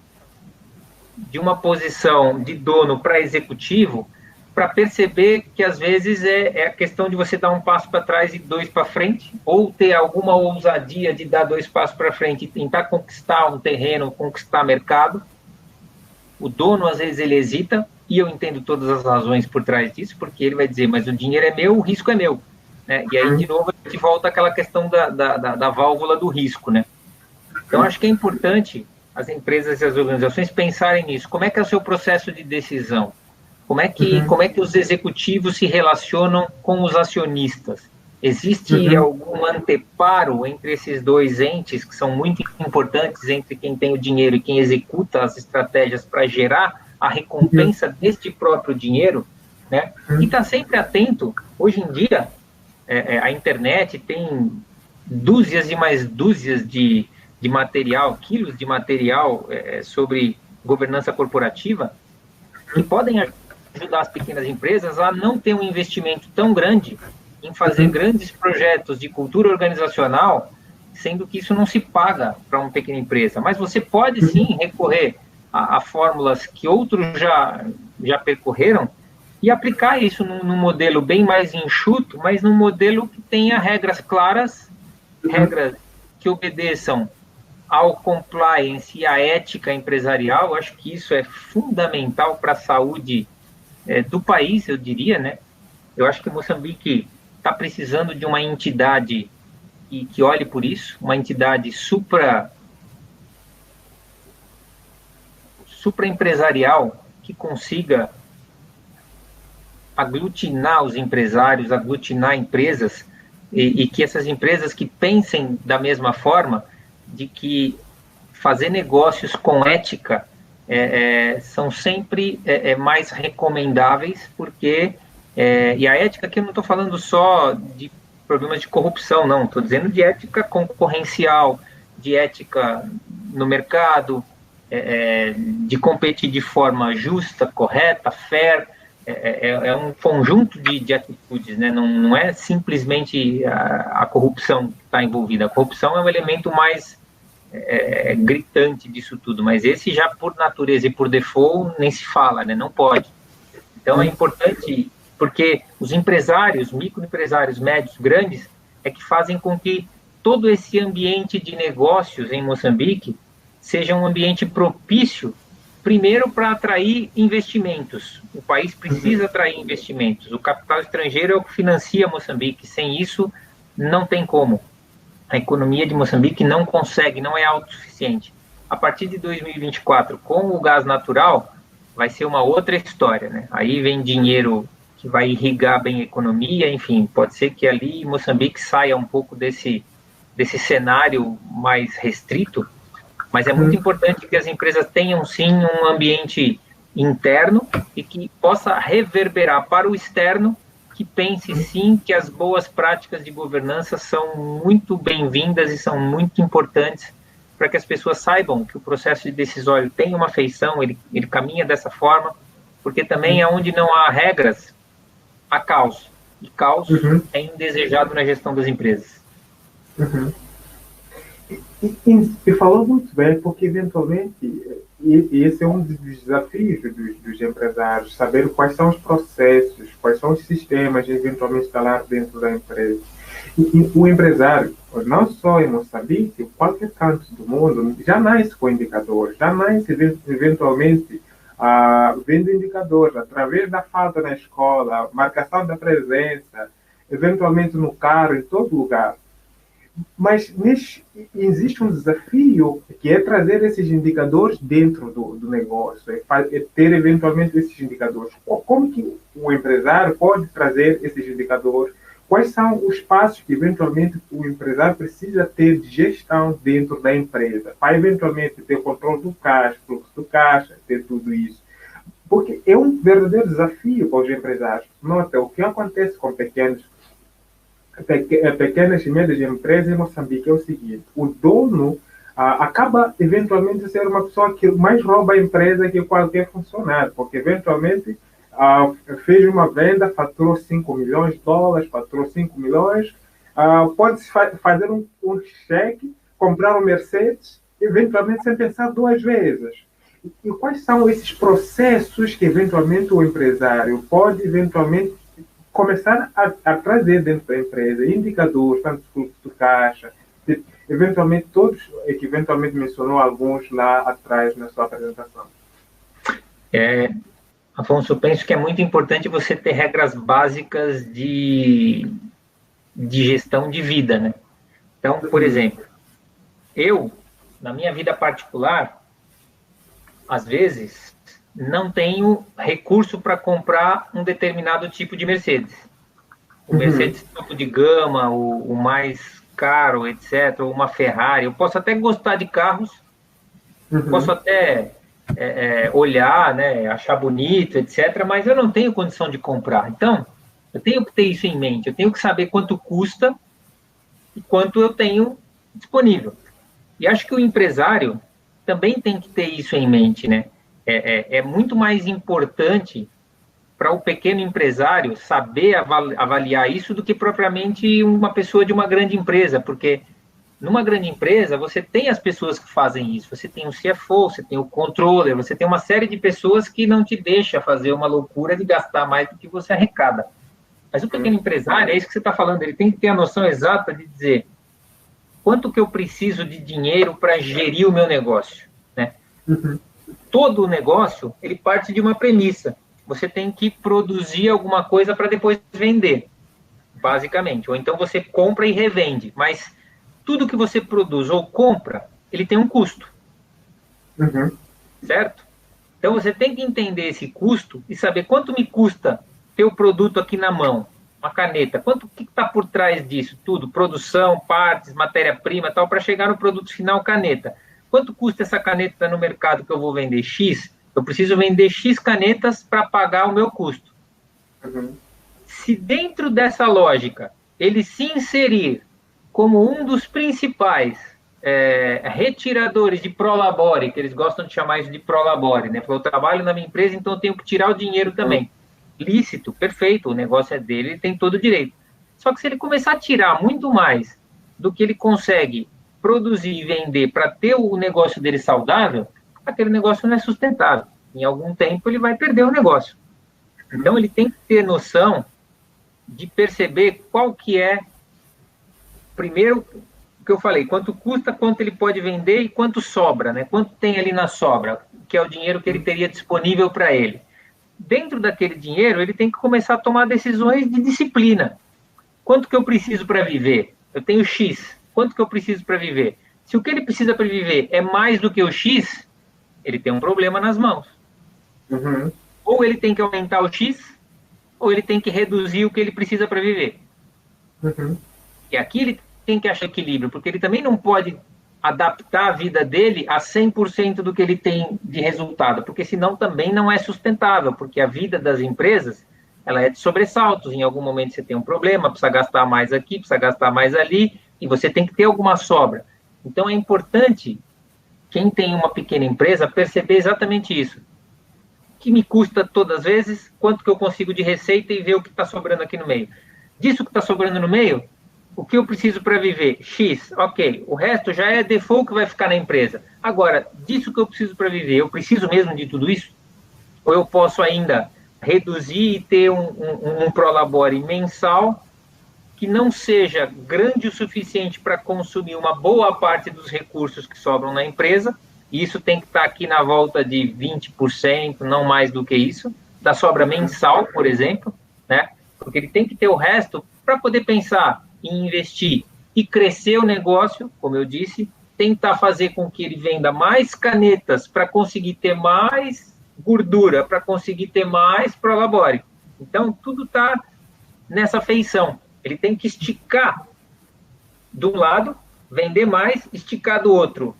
de uma posição de dono para executivo para perceber que, às vezes, é a questão de você dar um passo para trás e 2 para frente, ou ter alguma ousadia de dar 2 passos para frente e tentar conquistar um terreno, conquistar mercado. O dono, às vezes, ele hesita, e eu entendo todas as razões por trás disso, porque ele vai dizer, mas o dinheiro é meu, o risco é meu. Né? E aí, de novo, a gente volta àquela questão da válvula do risco. Né? Então, acho que é importante as empresas e as organizações pensarem nisso. Como é que é o seu processo de decisão? Como é que os executivos se relacionam com os acionistas? Existe algum anteparo entre esses dois entes, que são muito importantes, entre quem tem o dinheiro e quem executa as estratégias para gerar a recompensa deste próprio dinheiro? Né? E está sempre atento. Hoje em dia, a internet tem dúzias e mais dúzias de material, quilos de material sobre governança corporativa, que podem ajudar as pequenas empresas a não ter um investimento tão grande em fazer grandes projetos de cultura organizacional, sendo que isso não se paga para uma pequena empresa. Mas você pode, sim, recorrer a fórmulas que outros já percorreram e aplicar isso num modelo bem mais enxuto, mas num modelo que tenha regras claras, regras que obedeçam ao compliance e à ética empresarial. Eu acho que isso é fundamental para a saúde do país, eu diria, né? Eu acho que Moçambique está precisando de uma entidade que olhe por isso, uma entidade supraempresarial que consiga aglutinar os empresários, aglutinar empresas, e que essas empresas que pensem da mesma forma, de que fazer negócios com ética são sempre mais recomendáveis, porque e a ética aqui eu não estou falando só de problemas de corrupção, não, estou dizendo de ética concorrencial, de ética no mercado, de competir de forma justa, correta, fair. É um conjunto de atitudes, né? Não é simplesmente a corrupção que está envolvida. A corrupção é um elemento mais gritante disso tudo, mas esse já por natureza e por default nem se fala, né? Não pode. Então é importante, porque os empresários, microempresários, médios, grandes, que fazem com que todo esse ambiente de negócios em Moçambique seja um ambiente propício, primeiro, para atrair investimentos. O país precisa atrair investimentos. O capital estrangeiro é o que financia Moçambique. Sem isso, não tem como. A economia de Moçambique não consegue, não é autossuficiente. A partir de 2024, com o gás natural, vai ser uma outra história, né? Aí vem dinheiro que vai irrigar bem a economia, enfim, pode ser que ali Moçambique saia um pouco desse cenário mais restrito, mas é muito importante que as empresas tenham, sim, um ambiente interno e que possa reverberar para o externo, que pense, sim, que as boas práticas de governança são muito bem-vindas e são muito importantes para que as pessoas saibam que o processo de decisório tem uma feição, ele caminha dessa forma, porque também é onde não há regras, há caos. E caos é indesejado na gestão das empresas. E falou muito bem, porque eventualmente, e esse é um dos desafios dos empresários, saber quais são os processos, quais são os sistemas eventualmente instalados dentro da empresa. E o empresário, não só em Moçambique, em qualquer canto do mundo, já nasce com indicadores, já nasce eventualmente vendo indicadores, através da falta na escola, marcação da presença, eventualmente no carro, em todo lugar. Mas existe um desafio que é trazer esses indicadores dentro do negócio, é ter eventualmente esses indicadores. Como que o empresário pode trazer esses indicadores? Quais são os passos que eventualmente o empresário precisa ter de gestão dentro da empresa, para eventualmente ter o controle do caixa, fluxo do caixa, ter tudo isso? Porque é um verdadeiro desafio para os empresários. Nota, o que acontece com pequenas e médias empresas em Moçambique é o seguinte: o dono acaba eventualmente ser uma pessoa que mais rouba a empresa que qualquer funcionário, porque eventualmente fez uma venda, faturou 5 milhões de dólares, faturou 5 milhões, pode fazer um cheque, comprar um Mercedes, eventualmente sem pensar duas vezes. E quais são esses processos que eventualmente o empresário pode eventualmente começar a trazer dentro da empresa indicadores, tanto do fluxo de caixa, eventualmente todos, que eventualmente mencionou alguns lá atrás na sua apresentação? Afonso, eu penso que é muito importante você ter regras básicas de gestão de vida, né? Então, por exemplo, eu, na minha vida particular, às vezes, não tenho recurso para comprar um determinado tipo de Mercedes. O Mercedes topo de gama, o mais caro, etc., ou uma Ferrari. Eu posso até gostar de carros, posso até olhar, né, achar bonito, etc., mas eu não tenho condição de comprar. Então, eu tenho que ter isso em mente. Eu tenho que saber quanto custa e quanto eu tenho disponível. E acho que o empresário também tem que ter isso em mente, né? É muito mais importante para o pequeno empresário saber avaliar isso do que propriamente uma pessoa de uma grande empresa, porque numa grande empresa você tem as pessoas que fazem isso, você tem o CFO, você tem o controller, você tem uma série de pessoas que não te deixa fazer uma loucura de gastar mais do que você arrecada. Mas o pequeno empresário, é isso que você está falando, ele tem que ter a noção exata de dizer quanto que eu preciso de dinheiro para gerir o meu negócio, né? Todo o negócio, ele parte de uma premissa. Você tem que produzir alguma coisa para depois vender, basicamente. Ou então você compra e revende. Mas tudo que você produz ou compra, ele tem um custo. Certo? Então você tem que entender esse custo e saber quanto me custa ter o produto aqui na mão. Uma caneta. Quanto que está por trás disso? Tudo. Produção, partes, matéria-prima, tal, para chegar no produto final, caneta. Quanto custa essa caneta no mercado que eu vou vender? X. Eu preciso vender X canetas para pagar o meu custo. Se dentro dessa lógica ele se inserir como um dos principais retiradores de prolabore, que eles gostam de chamar isso de prolabore, né? Porque eu trabalho na minha empresa, então eu tenho que tirar o dinheiro também. Lícito, perfeito, o negócio é dele, ele tem todo o direito. Só que se ele começar a tirar muito mais do que ele consegue produzir e vender para ter o negócio dele saudável, aquele negócio não é sustentável. Em algum tempo ele vai perder o negócio. Então ele tem que ter noção de perceber qual que é, primeiro, o que eu falei, quanto custa, quanto ele pode vender e quanto sobra, né? Quanto tem ali na sobra, que é o dinheiro que ele teria disponível para ele. Dentro daquele dinheiro, ele tem que começar a tomar decisões de disciplina. Quanto que eu preciso para viver? Eu tenho X. Quanto que eu preciso para viver? Se o que ele precisa para viver é mais do que o X, ele tem um problema nas mãos. Ou ele tem que aumentar o X, ou ele tem que reduzir o que ele precisa para viver. E aqui ele tem que achar equilíbrio, porque ele também não pode adaptar a vida dele a 100% do que ele tem de resultado, porque senão também não é sustentável, porque a vida das empresas, ela é de sobressaltos. Em algum momento você tem um problema, precisa gastar mais aqui, precisa gastar mais ali, e você tem que ter alguma sobra. Então é importante, quem tem uma pequena empresa, perceber exatamente isso. O que me custa todas as vezes, quanto que eu consigo de receita e ver o que está sobrando aqui no meio. Disso que está sobrando no meio, o que eu preciso para viver? X, ok. O resto já é default que vai ficar na empresa. Agora, disso que eu preciso para viver, eu preciso mesmo de tudo isso? Ou eu posso ainda reduzir e ter um prolabore mensal que não seja grande o suficiente para consumir uma boa parte dos recursos que sobram na empresa, e isso tem que estar aqui na volta de 20%, não mais do que isso, da sobra mensal, por exemplo, né? Porque ele tem que ter o resto para poder pensar em investir e crescer o negócio, como eu disse, tentar fazer com que ele venda mais canetas para conseguir ter mais gordura, para conseguir ter mais Prolabore. Então, tudo está nessa feição. Ele tem que esticar de um lado, vender mais, esticar do outro,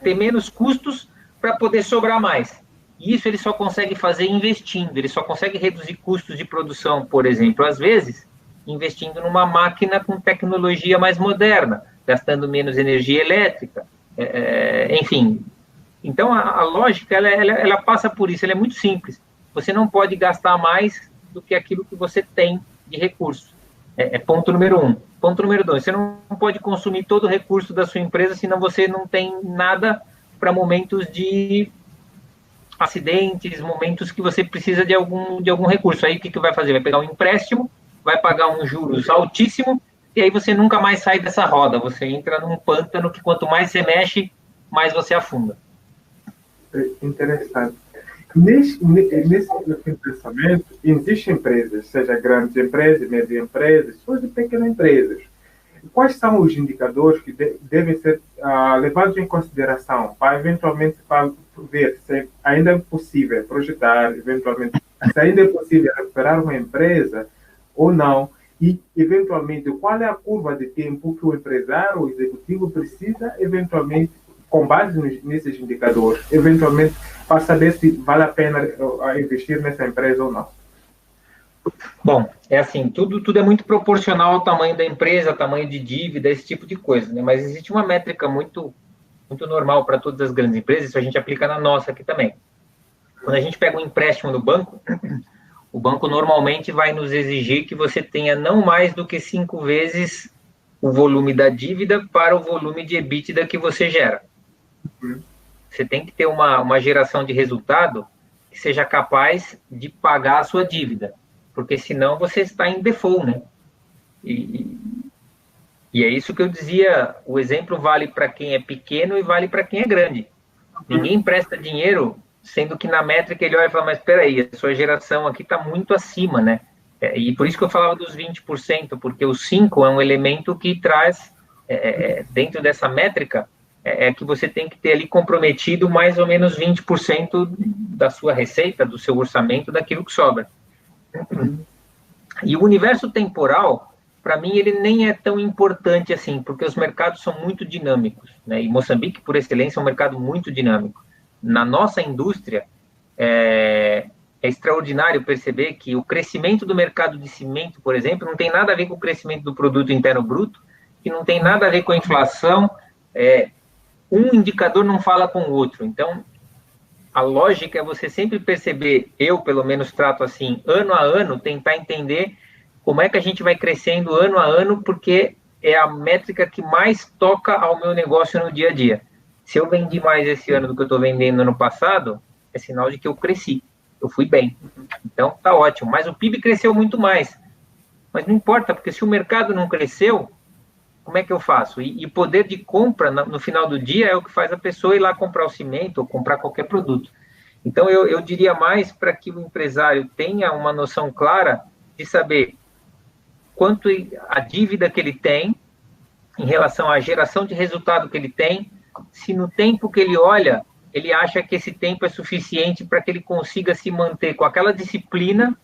ter menos custos para poder sobrar mais. E isso ele só consegue fazer investindo, ele só consegue reduzir custos de produção, por exemplo, às vezes, investindo numa máquina com tecnologia mais moderna, gastando menos energia elétrica, enfim. Então, a lógica, ela passa por isso, ela é muito simples. Você não pode gastar mais do que aquilo que você tem de recurso. Ponto número 1. Ponto número 2, você não pode consumir todo o recurso da sua empresa, senão você não tem nada para momentos de acidentes, momentos que você precisa de algum recurso. Aí o que vai fazer? Vai pegar um empréstimo, vai pagar um juros altíssimo, e aí você nunca mais sai dessa roda. Você entra num pântano que quanto mais você mexe, mais você afunda. Interessante. Nesse pensamento, existem empresas, seja grandes empresas, médias empresas, ou de pequenas empresas. Quais são os indicadores que devem ser levados em consideração para, eventualmente, para ver se ainda é possível projetar, eventualmente, se ainda é possível recuperar uma empresa ou não, e, eventualmente, qual é a curva de tempo que o empresário, o executivo, precisa, eventualmente, com base nesses indicadores, eventualmente, para saber se vale a pena investir nessa empresa ou não? Bom, é assim, tudo é muito proporcional ao tamanho da empresa, ao tamanho de dívida, esse tipo de coisa, né? Mas existe uma métrica muito normal para todas as grandes empresas, isso a gente aplica na nossa aqui também. Quando a gente pega um empréstimo no banco, o banco normalmente vai nos exigir que você tenha não mais do que 5 vezes o volume da dívida para o volume de EBITDA que você gera. Você tem que ter uma geração de resultado que seja capaz de pagar a sua dívida, porque senão você está em default, né? E é isso que eu dizia, o exemplo vale para quem é pequeno e vale para quem é grande. Ninguém empresta dinheiro, sendo que na métrica ele olha e fala, mas espera aí, a sua geração aqui está muito acima, né? E por isso que eu falava dos 20%, porque o 5% é um elemento que traz, dentro dessa métrica, que você tem que ter ali comprometido mais ou menos 20% da sua receita, do seu orçamento, daquilo que sobra. E o universo temporal, para mim, ele nem é tão importante assim, porque os mercados são muito dinâmicos, né? E Moçambique, por excelência, é um mercado muito dinâmico. Na nossa indústria, é extraordinário perceber que o crescimento do mercado de cimento, por exemplo, não tem nada a ver com o crescimento do produto interno bruto, que não tem nada a ver com a inflação, um indicador não fala com o outro. Então, a lógica é você sempre perceber, eu pelo menos trato assim, ano a ano, tentar entender como é que a gente vai crescendo ano a ano, porque é a métrica que mais toca ao meu negócio no dia a dia. Se eu vendi mais esse ano do que eu estou vendendo no ano passado, é sinal de que eu cresci, eu fui bem. Então, tá ótimo. Mas o PIB cresceu muito mais. Mas não importa, porque se o mercado não cresceu, como é que eu faço? E poder de compra, no final do dia, é o que faz a pessoa ir lá comprar o cimento ou comprar qualquer produto. Então, eu diria mais para que o empresário tenha uma noção clara de saber quanto a dívida que ele tem em relação à geração de resultado que ele tem, se no tempo que ele olha, ele acha que esse tempo é suficiente para que ele consiga se manter com aquela disciplina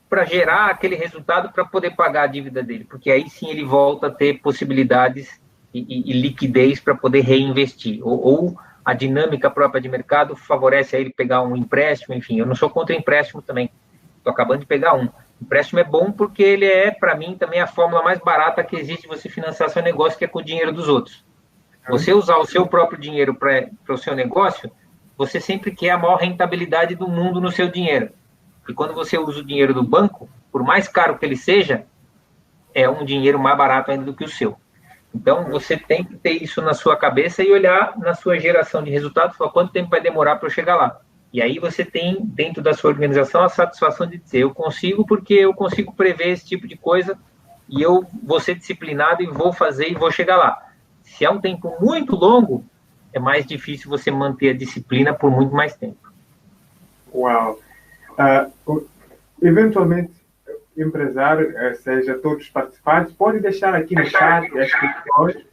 para gerar aquele resultado para poder pagar a dívida dele, porque aí sim ele volta a ter possibilidades e liquidez para poder reinvestir, ou a dinâmica própria de mercado favorece a ele pegar um empréstimo, enfim, eu não sou contra empréstimo também, estou acabando de pegar um. Empréstimo é bom porque ele para mim, também a fórmula mais barata que existe de você financiar seu negócio, que é com o dinheiro dos outros. Você usar o seu próprio dinheiro para o seu negócio, você sempre quer a maior rentabilidade do mundo no seu dinheiro. E quando você usa o dinheiro do banco, por mais caro que ele seja, é um dinheiro mais barato ainda do que o seu. Então, você tem que ter isso na sua cabeça e olhar na sua geração de resultados, falar quanto tempo vai demorar para eu chegar lá. E aí você tem, dentro da sua organização, a satisfação de dizer, eu consigo porque eu consigo prever esse tipo de coisa e eu vou ser disciplinado e vou fazer e vou chegar lá. Se é um tempo muito longo, é mais difícil você manter a disciplina por muito mais tempo. Uau! Eventualmente, empresário, seja todos os participantes, podem deixar aqui no chat as questões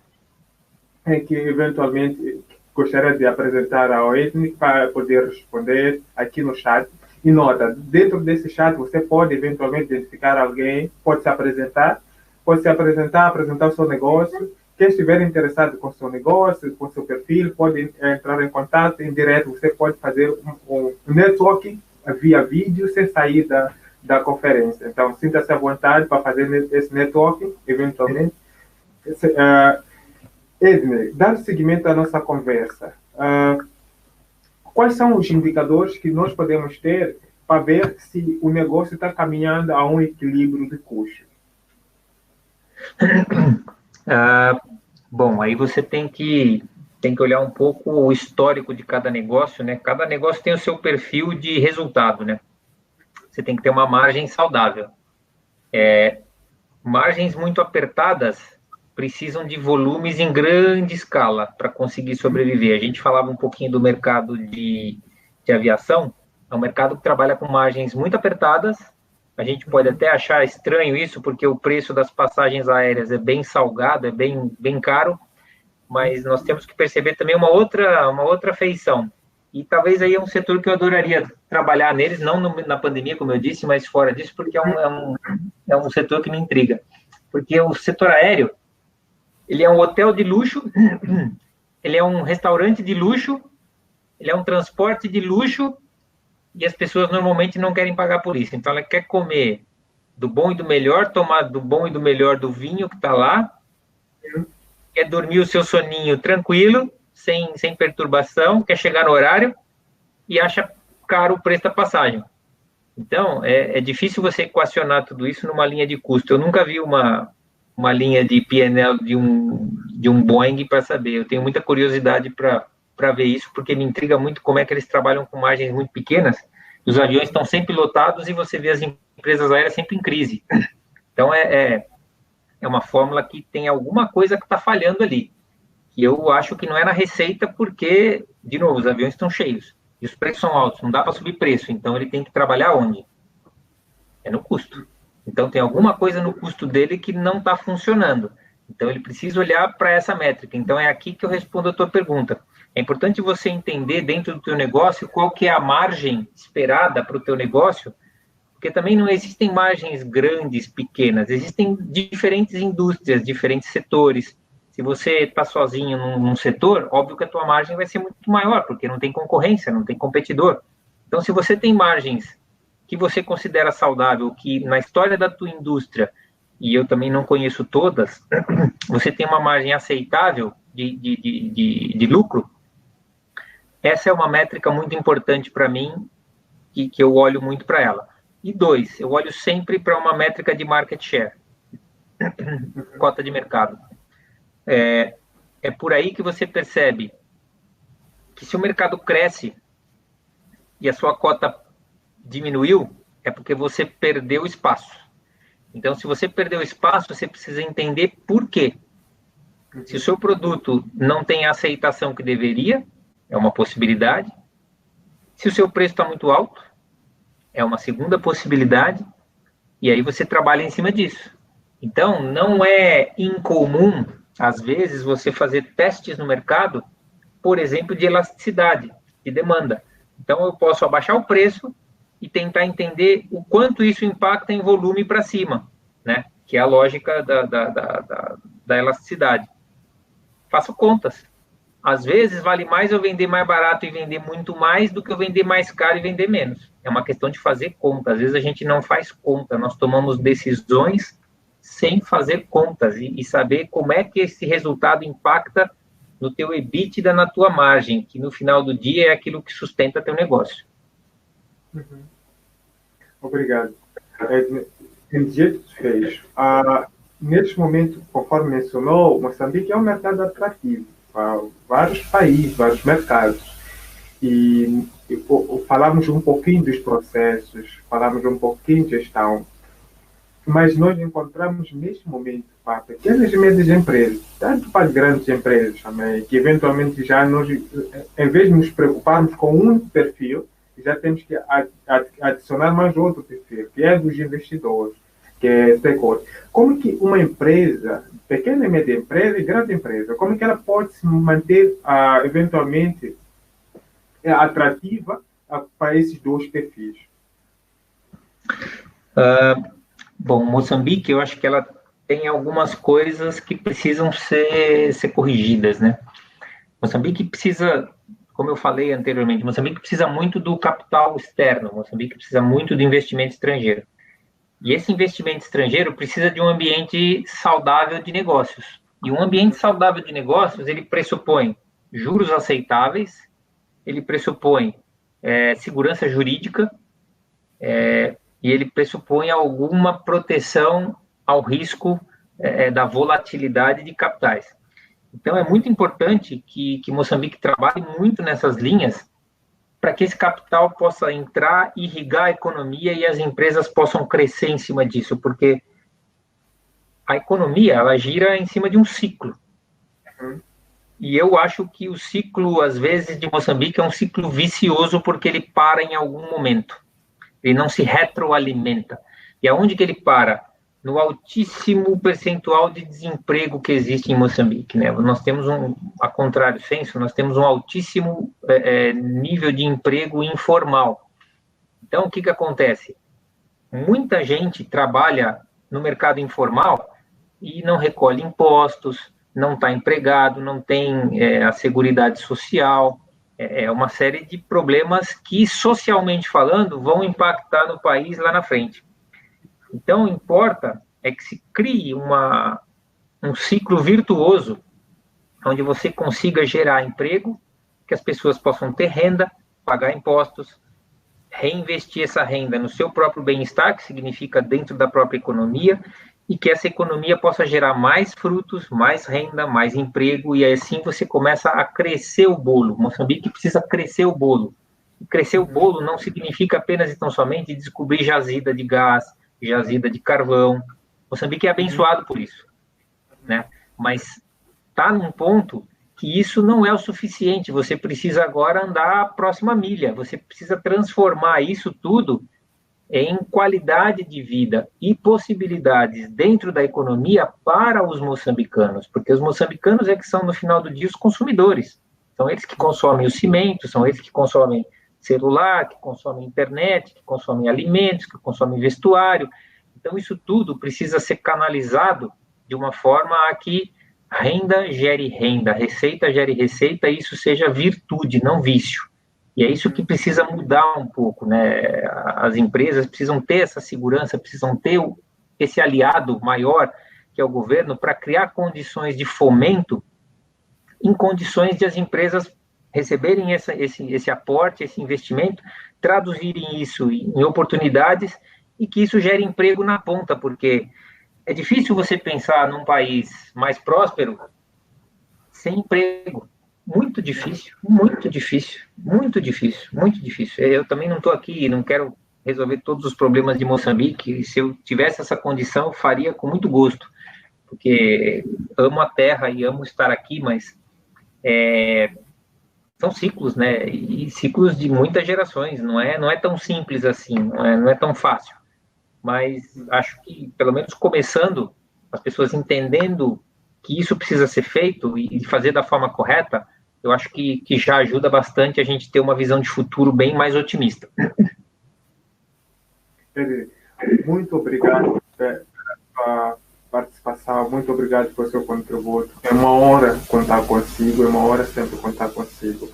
em que eventualmente gostaria de apresentar ao Edney para poder responder aqui no chat. E nota, dentro desse chat você pode eventualmente identificar alguém, pode se apresentar, apresentar o seu negócio. Quem estiver interessado com o seu negócio, com o seu perfil, pode entrar em contato em direto. Você pode fazer um networking via vídeo sem sair da conferência. Então, sinta-se à vontade para fazer esse networking, eventualmente. Edney, dar seguimento à nossa conversa. Quais são os indicadores que nós podemos ter para ver se o negócio está caminhando a um equilíbrio de custo? Bom, aí você tem que olhar um pouco o histórico de cada negócio, né? Cada negócio tem o seu perfil de resultado, né? Você tem que ter uma margem saudável. Margens muito apertadas precisam de volumes em grande escala para conseguir sobreviver. A gente falava um pouquinho do mercado de aviação, é um mercado que trabalha com margens muito apertadas. A gente pode até achar estranho isso, porque o preço das passagens aéreas é bem salgado, é bem caro, mas nós temos que perceber também uma outra feição. E talvez aí é um setor que eu adoraria trabalhar neles, não na pandemia, como eu disse, mas fora disso, porque é um setor que me intriga. Porque o setor aéreo, ele é um hotel de luxo, ele é um restaurante de luxo, ele é um transporte de luxo, e as pessoas normalmente não querem pagar por isso. Então, ela quer comer do bom e do melhor, tomar do bom e do melhor do vinho que está lá, quer dormir o seu soninho tranquilo, sem perturbação, quer chegar no horário e acha caro o preço da passagem. Então, é difícil você equacionar tudo isso numa linha de custo. Eu nunca vi uma linha de P&L de um Boeing para saber. Eu tenho muita curiosidade para ver isso, porque me intriga muito como é que eles trabalham com margens muito pequenas. Os aviões estão sempre lotados e você vê as empresas aéreas sempre em crise. Então, é uma fórmula que tem alguma coisa que está falhando ali. E eu acho que não é na receita, porque, de novo, os aviões estão cheios. E os preços são altos, não dá para subir preço. Então, ele tem que trabalhar onde? É no custo. Então, tem alguma coisa no custo dele que não está funcionando. Então, ele precisa olhar para essa métrica. Então, é aqui que eu respondo a tua pergunta. É importante você entender dentro do teu negócio qual que é a margem esperada para o teu negócio, porque também não existem margens grandes, pequenas. Existem diferentes indústrias, diferentes setores. Se você está sozinho num setor, óbvio que a tua margem vai ser muito maior, porque não tem concorrência, não tem competidor. Então, se você tem margens que você considera saudável, que na história da tua indústria, e eu também não conheço todas, você tem uma margem aceitável de lucro, essa é uma métrica muito importante para mim, que eu olho muito para ela. E 2, eu olho sempre para uma métrica de market share, cota de mercado. É por aí que você percebe que se o mercado cresce e a sua cota diminuiu, é porque você perdeu espaço. Então, se você perdeu espaço, você precisa entender por quê. Se o seu produto não tem a aceitação que deveria, é uma possibilidade. Se o seu preço está muito alto, é uma segunda possibilidade. E aí você trabalha em cima disso. Então, não é incomum, às vezes, você fazer testes no mercado, por exemplo, de elasticidade, de demanda. Então, eu posso abaixar o preço e tentar entender o quanto isso impacta em volume para cima, né? Que é a lógica da elasticidade. Faço contas. Às vezes, vale mais eu vender mais barato e vender muito mais do que eu vender mais caro e vender menos. É uma questão de fazer conta. Às vezes, a gente não faz conta. Nós tomamos decisões sem fazer contas e saber como é que esse resultado impacta no teu EBITDA, na tua margem, que no final do dia é aquilo que sustenta teu negócio. Uhum. Obrigado. Em jeito de fecho, neste momento, conforme mencionou, Moçambique é um mercado atrativo para vários países, vários mercados. E falamos um pouquinho dos processos, falamos um pouquinho de gestão, mas nós encontramos neste momento para pequenas e médias empresas, tanto para as grandes empresas também, que eventualmente já nós, em vez de nos preocuparmos com um perfil, já temos que adicionar mais outro perfil, que é dos investidores. que é stakeholder. Como que uma empresa, pequena e média empresa e grande empresa, como que ela pode se manter eventualmente atrativa para esses dois perfis? Bom, Moçambique, eu acho que ela tem algumas coisas que precisam ser corrigidas, né? Moçambique precisa, como eu falei anteriormente, Moçambique precisa muito do capital externo, Moçambique precisa muito do investimento estrangeiro. E esse investimento estrangeiro precisa de um ambiente saudável de negócios. E um ambiente saudável de negócios, ele pressupõe juros aceitáveis, ele pressupõe segurança jurídica, e ele pressupõe alguma proteção ao risco da volatilidade de capitais. Então, é muito importante que Moçambique trabalhe muito nessas linhas para que esse capital possa entrar, irrigar a economia e as empresas possam crescer em cima disso, porque a economia, ela gira em cima de um ciclo. E eu acho que o ciclo, às vezes, de Moçambique é um ciclo vicioso porque ele para em algum momento. Ele não se retroalimenta. E aonde que ele para? No altíssimo percentual de desemprego que existe em Moçambique, né? Nós temos a contrário senso, nós temos um altíssimo nível de emprego informal. Então, o que acontece? Muita gente trabalha no mercado informal e não recolhe impostos, não está empregado, não tem a seguridade social, uma série de problemas que, socialmente falando, vão impactar no país lá na frente. Então, importa é que se crie um ciclo virtuoso, onde você consiga gerar emprego, que as pessoas possam ter renda, pagar impostos, reinvestir essa renda no seu próprio bem-estar, que significa dentro da própria economia, e que essa economia possa gerar mais frutos, mais renda, mais emprego, e assim você começa a crescer o bolo. Moçambique precisa crescer o bolo. E crescer o bolo não significa apenas e tão somente descobrir jazida de gás, jazida de carvão. Moçambique é abençoado por isso, né? Mas está num ponto que isso não é o suficiente. Você precisa agora andar a próxima milha. Você precisa transformar isso tudo em qualidade de vida e possibilidades dentro da economia para os moçambicanos, porque os moçambicanos é que são, no final do dia, os consumidores. São eles que consomem o cimento, são eles que consomem celular, que consomem internet, que consomem alimentos, que consomem vestuário. Então, isso tudo precisa ser canalizado de uma forma a que renda gere renda, receita gere receita, e isso seja virtude, não vício. E é isso que precisa mudar um pouco, né? As empresas precisam ter essa segurança, precisam ter esse aliado maior, que é o governo, para criar condições de fomento, em condições de as empresas receberem esse aporte, esse investimento, traduzirem isso em oportunidades e que isso gere emprego na ponta, porque é difícil você pensar num país mais próspero sem emprego. Muito difícil, muito difícil, muito difícil, muito difícil. Eu também não estou aqui, não quero resolver todos os problemas de Moçambique. Se eu tivesse essa condição, eu faria com muito gosto, porque amo a terra e amo estar aqui, mas são ciclos, né? E ciclos de muitas gerações. Não é tão simples assim, não é tão fácil. Mas acho que, pelo menos começando, as pessoas entendendo que isso precisa ser feito e fazer da forma correta, eu acho que já ajuda bastante a gente ter uma visão de futuro bem mais otimista. Muito obrigado pela participação, muito obrigado pelo seu contributo. É uma honra contar consigo, é uma honra sempre contar consigo.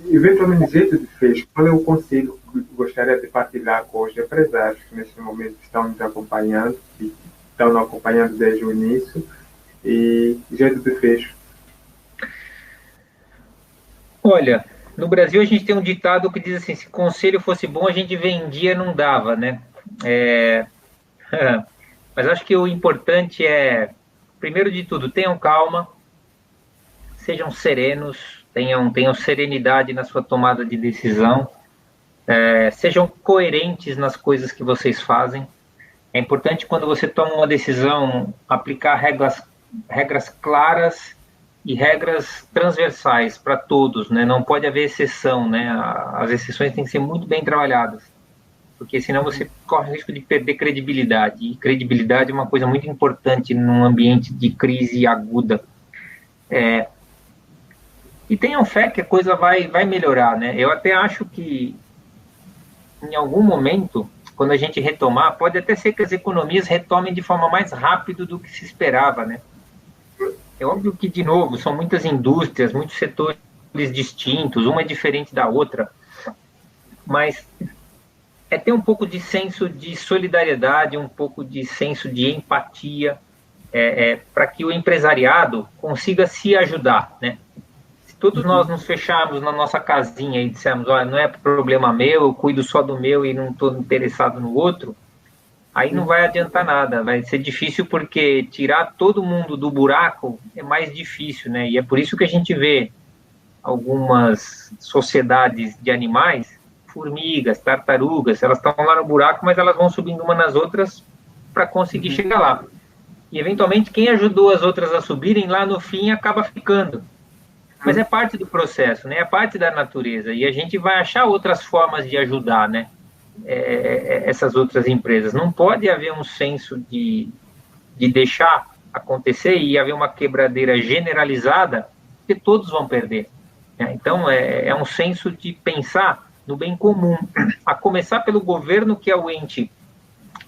Eventualmente, jeito de fecho, qual é o conselho que gostaria de partilhar com os empresários que neste momento estão nos acompanhando, que estão nos acompanhando desde o início, e jeito de fecho? Olha, no Brasil a gente tem um ditado que diz assim, se conselho fosse bom a gente vendia, não dava, né? Mas acho que o importante é, primeiro de tudo, tenham calma, sejam serenos, tenham serenidade na sua tomada de decisão, sejam coerentes nas coisas que vocês fazem. É importante, quando você toma uma decisão, aplicar regras claras e regras transversais para todos, né? Não pode haver exceção, né? As exceções têm que ser muito bem trabalhadas. porque senão você corre o risco de perder credibilidade, e credibilidade é uma coisa muito importante num ambiente de crise aguda. E tenham fé que a coisa vai melhorar, né? Eu até acho que, em algum momento, quando a gente retomar, pode até ser que as economias retomem de forma mais rápida do que se esperava, né? É óbvio que, de novo, são muitas indústrias, muitos setores distintos, uma é diferente da outra, mas é ter um pouco de senso de solidariedade, um pouco de senso de empatia, para que o empresariado consiga se ajudar, né? Se todos nós nos fecharmos na nossa casinha e dissermos, olha, não é problema meu, eu cuido só do meu e não estou interessado no outro, aí não vai adiantar nada, vai ser difícil porque tirar todo mundo do buraco é mais difícil, né? E é por isso que a gente vê algumas sociedades de animais, formigas, tartarugas, elas estão lá no buraco, mas elas vão subindo uma nas outras para conseguir chegar lá. E, eventualmente, quem ajudou as outras a subirem, lá no fim, acaba ficando. Mas é parte do processo, né? É parte da natureza. E a gente vai achar outras formas de ajudar, né? Essas outras empresas. Não pode haver um senso de deixar acontecer e haver uma quebradeira generalizada, porque todos vão perder. Então, é um senso de pensar no bem comum, a começar pelo governo, que é o ente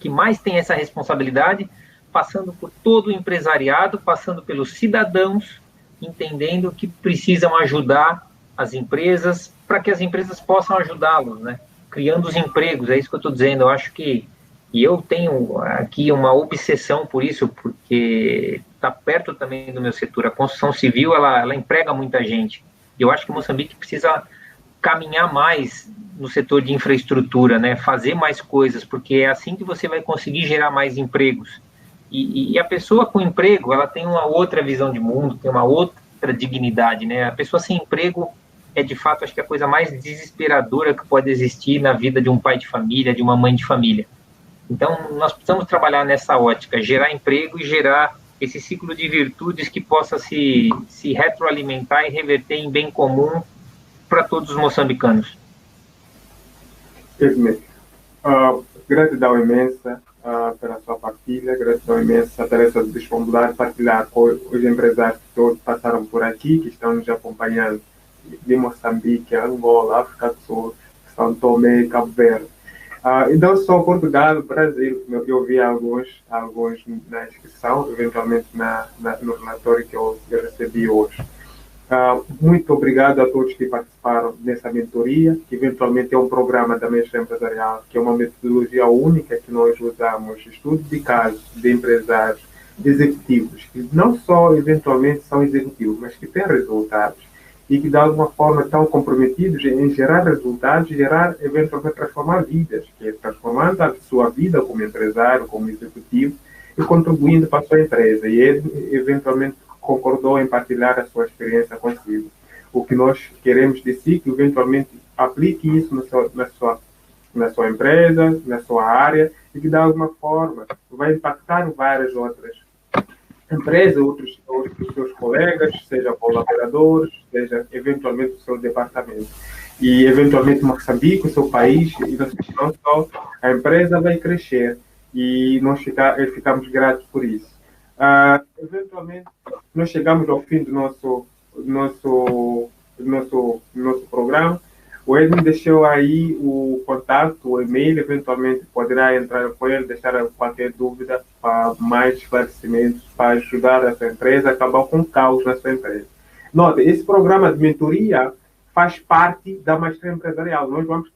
que mais tem essa responsabilidade, passando por todo o empresariado, passando pelos cidadãos, entendendo que precisam ajudar as empresas, para que as empresas possam ajudá-los, né? Criando os empregos, é isso que eu estou dizendo. Eu acho que, e eu tenho aqui uma obsessão por isso, porque está perto também do meu setor. A construção civil, ela emprega muita gente. E eu acho que Moçambique precisa caminhar mais no setor de infraestrutura, né? Fazer mais coisas, porque é assim que você vai conseguir gerar mais empregos. E a pessoa com emprego, ela tem uma outra visão de mundo, tem uma outra dignidade, né? A pessoa sem emprego é, de fato, acho que a coisa mais desesperadora que pode existir na vida de um pai de família, de uma mãe de família. Então, nós precisamos trabalhar nessa ótica, gerar emprego e gerar esse ciclo de virtudes que possa se retroalimentar e reverter em bem comum para todos os moçambicanos. Gratidão imensa pela sua partilha, gratidão imensa pela sua disponibilidade de partilhar com os empresários que todos passaram por aqui, que estão nos acompanhando de Moçambique, Angola, África do Sul, São Tomé e Cabo Verde. E não só Portugal, Brasil, eu vi alguns na inscrição, eventualmente no relatório que eu recebi hoje. Muito obrigado a todos que participaram nessa mentoria, que eventualmente é um programa da Mestre Empresarial, que é uma metodologia única que nós usamos, estudo de casos de empresários executivos, que não só eventualmente são executivos, mas que têm resultados e que de alguma forma estão comprometidos em gerar resultados, gerar, eventualmente, transformar vidas, que é transformando a sua vida como empresário, como executivo, e contribuindo para a sua empresa. E ele, eventualmente, concordou em partilhar a sua experiência consigo. O que nós queremos de si, que eventualmente aplique isso na sua empresa, na sua área, e que de alguma forma vai impactar várias outras empresas, outros seus colegas, seja colaboradores, seja eventualmente o seu departamento. E eventualmente Moçambique, o seu país, e não só a empresa vai crescer, e nós ficamos gratos por isso. Eventualmente, nós chegamos ao fim do nosso programa. O Edmund deixou aí o contato, o e-mail, eventualmente poderá entrar com ele, deixar qualquer dúvida para mais esclarecimentos, para ajudar a sua empresa a acabar com o caos na sua empresa. Note, esse programa de mentoria faz parte da Maestria Empresarial. Nós vamos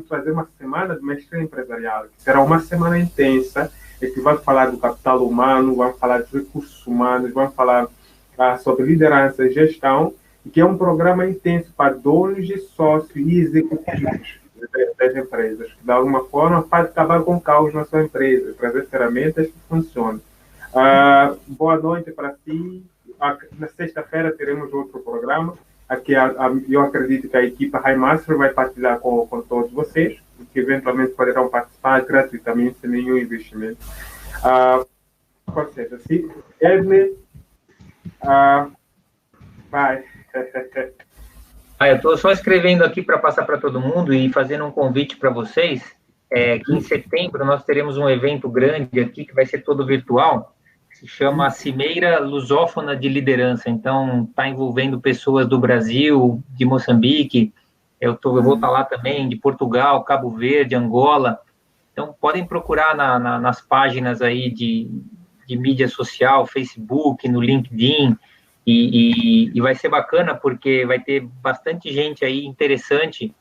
trazer uma semana de Maestria Empresarial, que será uma semana intensa, em que vamos falar do capital humano, vamos falar dos recursos humanos, vamos falar sobre liderança e gestão, que é um programa intenso para donos de sócios e executivos das empresas, que de alguma forma faz acabar com o caos na sua empresa, trazer ferramentas que funcionem. Boa noite para ti. Na sexta-feira teremos outro programa. Aqui eu acredito que a equipa High Master vai partilhar com todos vocês, que eventualmente poderão participar gratuitamente, sem nenhum investimento. Ou seja, se Edney, vai. Eu estou só escrevendo aqui para passar para todo mundo e fazendo um convite para vocês. que em setembro nós teremos um evento grande aqui, que vai ser todo virtual, que se chama Cimeira Lusófona de Liderança. Então, está envolvendo pessoas do Brasil, de Moçambique, eu vou estar lá também, de Portugal, Cabo Verde, Angola. Então, podem procurar nas páginas aí de mídia social, Facebook, no LinkedIn, e vai ser bacana, porque vai ter bastante gente aí interessante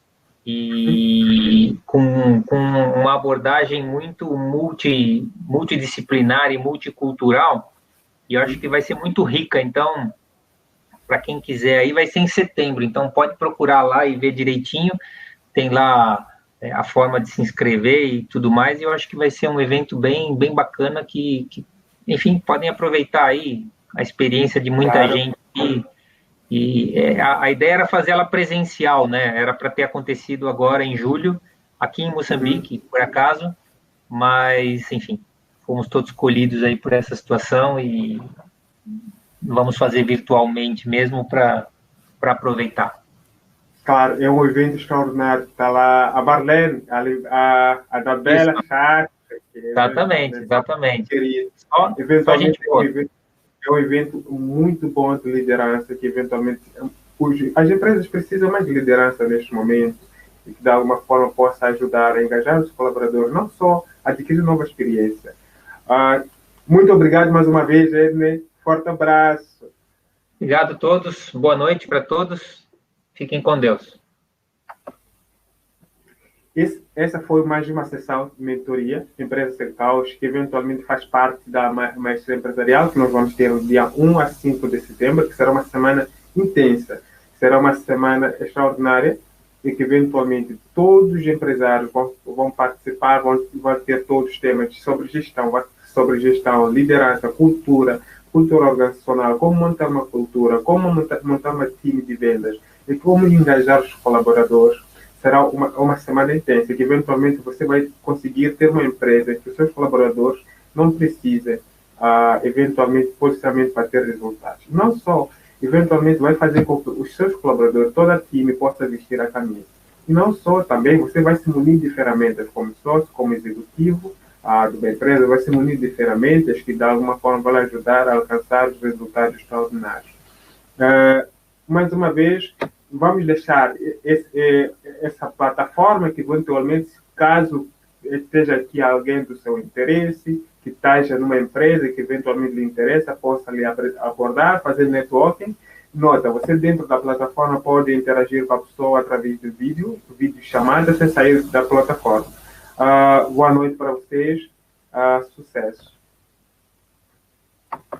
e com uma abordagem muito multidisciplinar e multicultural, e eu acho que vai ser muito rica. Então, para quem quiser aí, vai ser em setembro, então pode procurar lá e ver direitinho, tem lá a forma de se inscrever e tudo mais, e eu acho que vai ser um evento bem, bem bacana enfim, podem aproveitar aí a experiência de muita gente a ideia era fazer ela presencial, né? Era para ter acontecido agora em julho, aqui em Moçambique, por acaso, mas, enfim, fomos todos escolhidos aí por essa situação e vamos fazer virtualmente mesmo para aproveitar. Claro, é um evento extraordinário. Está lá a Marlene, a da Bela Chat. Exatamente. Só a gente é um evento muito bom de liderança, que eventualmente as empresas precisam mais de liderança neste momento, e que de alguma forma possa ajudar a engajar os colaboradores, não só a adquirir nova experiência. Muito obrigado mais uma vez, Edney. Forte abraço. Obrigado a todos. Boa noite para todos. Fiquem com Deus. Essa foi mais uma sessão de mentoria Empresas Sem Caos, que eventualmente faz parte da Maestria Empresarial, que nós vamos ter no dia 1 a 5 de setembro, que será uma semana intensa, será uma semana extraordinária, e que eventualmente todos os empresários vão participar, vão ter todos os temas sobre gestão, liderança, cultura organizacional, como montar uma cultura, como montar uma time de vendas e como engajar os colaboradores. Será uma semana intensa, que eventualmente você vai conseguir ter uma empresa que os seus colaboradores não precisem, eventualmente, posicionamento para ter resultados. Não só, eventualmente, vai fazer com que os seus colaboradores, todo o time, possa vestir a camisa. E não só, também, você vai se munir de ferramentas como sócio, como executivo da empresa, vai se munir de ferramentas que, de alguma forma, vão ajudar a alcançar os resultados extraordinários. Mais uma vez, vamos deixar essa plataforma que, eventualmente, caso esteja aqui alguém do seu interesse, que esteja numa empresa que eventualmente lhe interessa, possa lhe abordar, fazer networking. Nota, você dentro da plataforma pode interagir com a pessoa através de vídeo chamada, sem sair da plataforma. Boa noite para vocês. Sucesso.